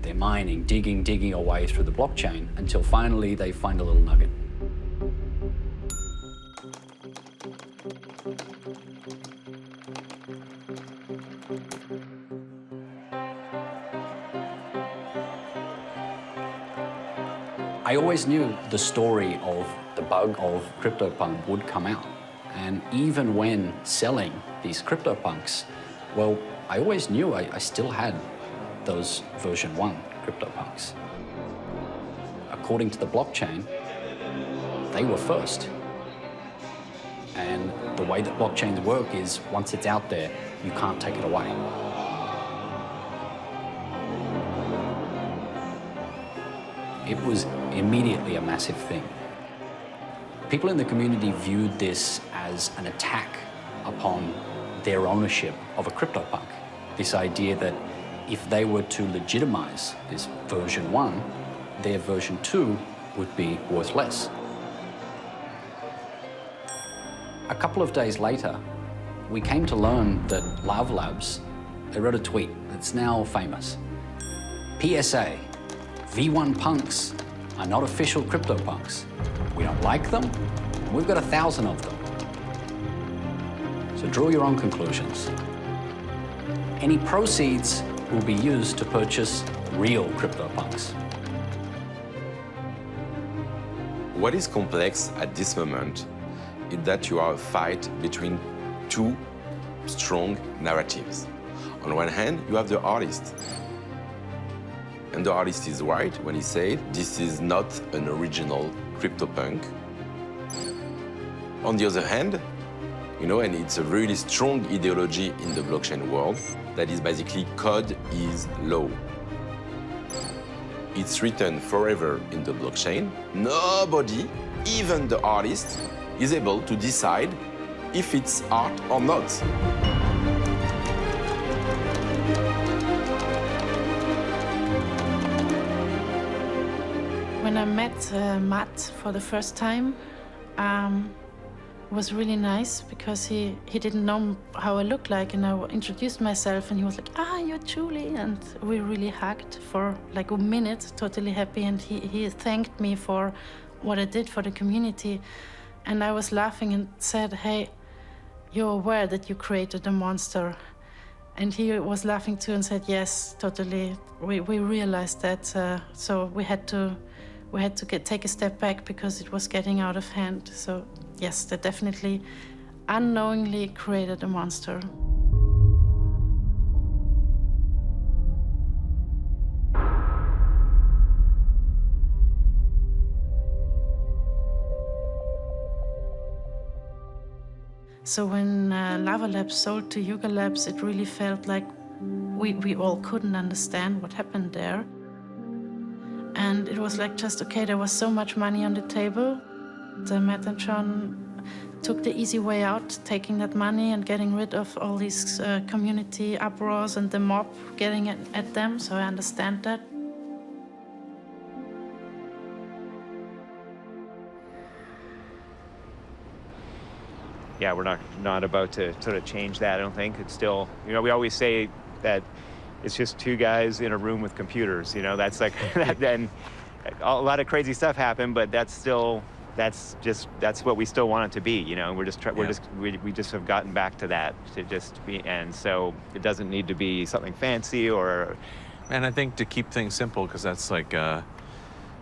They're mining, digging a way through the blockchain until finally they find a little nugget. I always knew the story of the bug of CryptoPunk would come out. And even when selling these CryptoPunks, well, I always knew I still had those version 1 CryptoPunks. According to the blockchain, they were first. And the way that blockchains work is once it's out there, you can't take it away. It was immediately a massive thing. People in the community viewed this as an attack upon their ownership of a CryptoPunk. This idea that if they were to legitimize this version 1, their version 2 would be worth less. A couple of days later, we came to learn that Lava Labs, they wrote a tweet that's now famous. PSA, V1 punks are not official CryptoPunks. We don't like them, and we've got 1,000 of them. So draw your own conclusions. Any proceeds will be used to purchase real CryptoPunks. What is complex at this moment is that you are a fight between two strong narratives. On one hand, you have the artist. And the artist is right when he says this is not an original CryptoPunk. On the other hand, you know, and it's a really strong ideology in the blockchain world that is basically code is law. It's written forever in the blockchain. Nobody, even the artist, is able to decide if it's art or not. When I met Matt for the first time, it was really nice because he didn't know how I looked like, and I introduced myself and he was like, you're Julie, and we really hugged for like a minute, totally happy, and he thanked me for what I did for the community. And I was laughing and said, hey, you're aware that you created a monster? And he was laughing too and said, yes, totally, we realized that, so we had to take a step back because it was getting out of hand. So yes, they definitely unknowingly created a monster. So when Lava Labs sold to Yuga Labs, it really felt like we all couldn't understand what happened there. And it was like just, okay, there was so much money on the table. Matt and John took the easy way out, taking that money and getting rid of all these community uproars and the mob getting at them, so I understand that. Yeah, we're not about to sort of change that, I don't think. It's still, you know, we always say that it's just two guys in a room with computers, you know, that's like, then a lot of crazy stuff happened, but that's what we still want it to be, you know, we just have gotten back to that, to just be, and so it doesn't need to be something fancy or. And I think to keep things simple, because that's like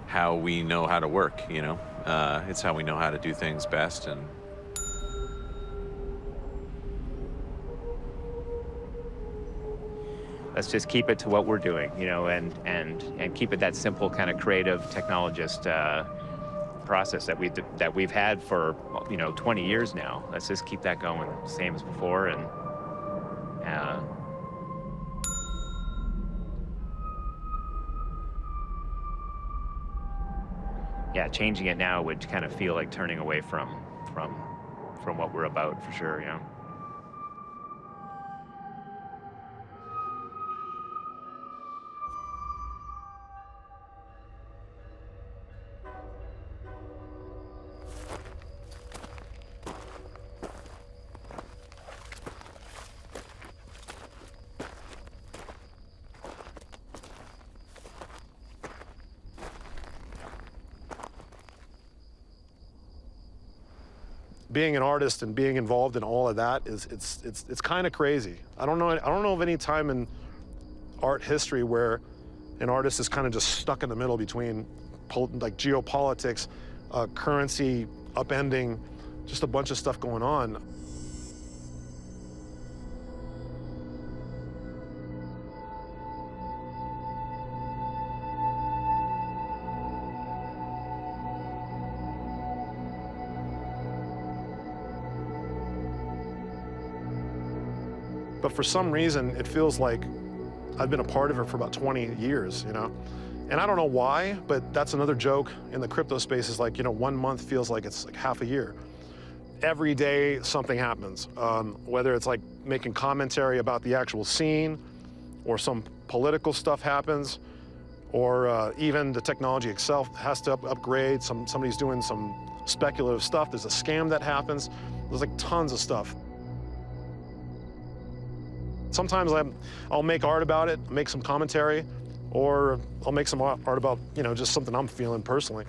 how we know how to work, you know, it's how we know how to do things best. And let's just keep it to what we're doing, you know, and keep it that simple kind of creative technologist process that we've had for, you know, 20 years now. Let's just keep that going, same as before, and yeah, changing it now would kind of feel like turning away from what we're about, for sure, you know. Being an artist and being involved in all of that it's kind of crazy. I don't know of any time in art history where an artist is kind of just stuck in the middle between like geopolitics, currency upending, just a bunch of stuff going on. but for some reason, it feels like I've been a part of it for about 20 years, you know? And I don't know why, but that's another joke in the crypto space is like, you know, 1 month feels like it's like half a year. Every day, something happens, whether it's like making commentary about the actual scene, or some political stuff happens, or even the technology itself has to upgrade. Somebody's doing some speculative stuff. There's a scam that happens. There's like tons of stuff. Sometimes I'll make art about it, make some commentary, or I'll make some art about, you know, just something I'm feeling personally.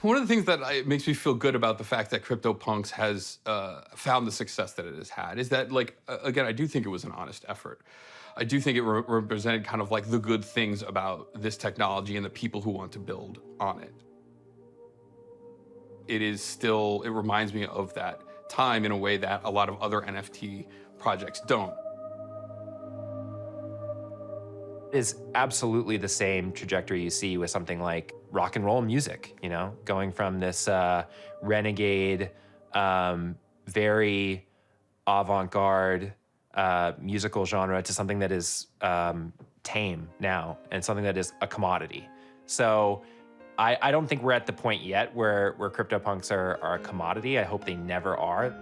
One of the things that makes me feel good about the fact that CryptoPunks has found the success that it has had is that, like, again, I do think it was an honest effort. I do think it represented kind of like the good things about this technology and the people who want to build on it. It reminds me of that time in a way that a lot of other NFT projects don't. Is absolutely the same trajectory you see with something like rock and roll music, you know, going from this renegade, very avant-garde musical genre to something that is tame now and something that is a commodity. So I don't think we're at the point yet where CryptoPunks are a commodity. I hope they never are.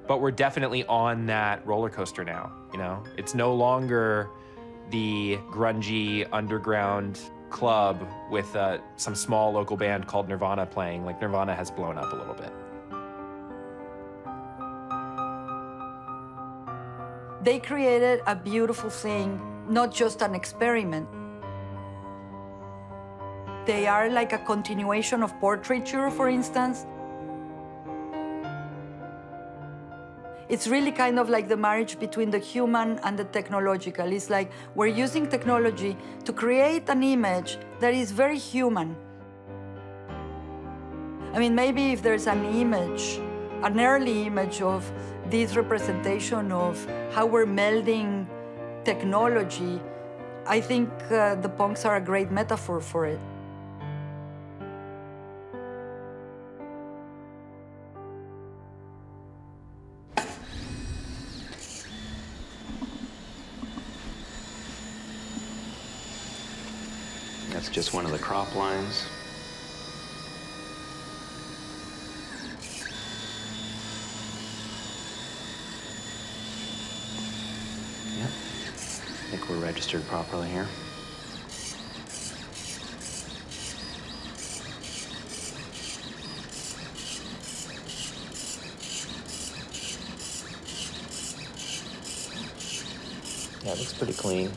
But we're definitely on that roller coaster now, you know? It's no longer the grungy underground club with some small local band called Nirvana playing. Like, Nirvana has blown up a little bit. They created a beautiful thing, not just an experiment. They are like a continuation of portraiture, for instance. It's really kind of like the marriage between the human and the technological. It's like we're using technology to create an image that is very human. I mean, maybe if there's an image, an early image of this representation of how we're melding technology, I think the punks are a great metaphor for it. That's just one of the crop lines. Yep. I think we're registered properly here. Yeah, it looks pretty clean.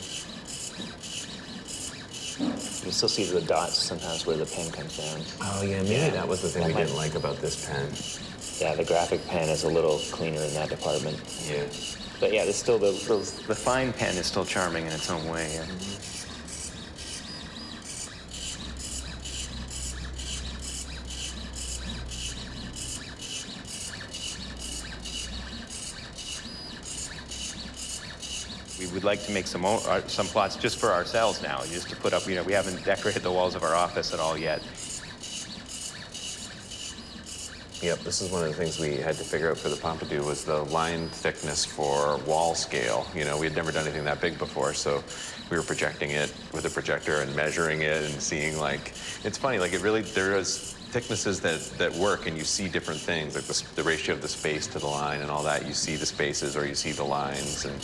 You still see the dots sometimes where the pen comes down. Oh, yeah, maybe that was the thing we didn't like about this pen. Yeah, the graphic pen is a little cleaner in that department. Yeah. But yeah, there's still the fine pen is still charming in its own way. Yeah. We'd like to make some plots just for ourselves now, just to put up, you know, we haven't decorated the walls of our office at all yet. Yep, this is one of the things we had to figure out for the Pompidou was the line thickness for wall scale. You know, we had never done anything that big before, so we were projecting it with a projector and measuring it and seeing, like, it's funny, like, it really, there is thicknesses that work and you see different things, like the ratio of the space to the line and all that. You see the spaces or you see the lines, and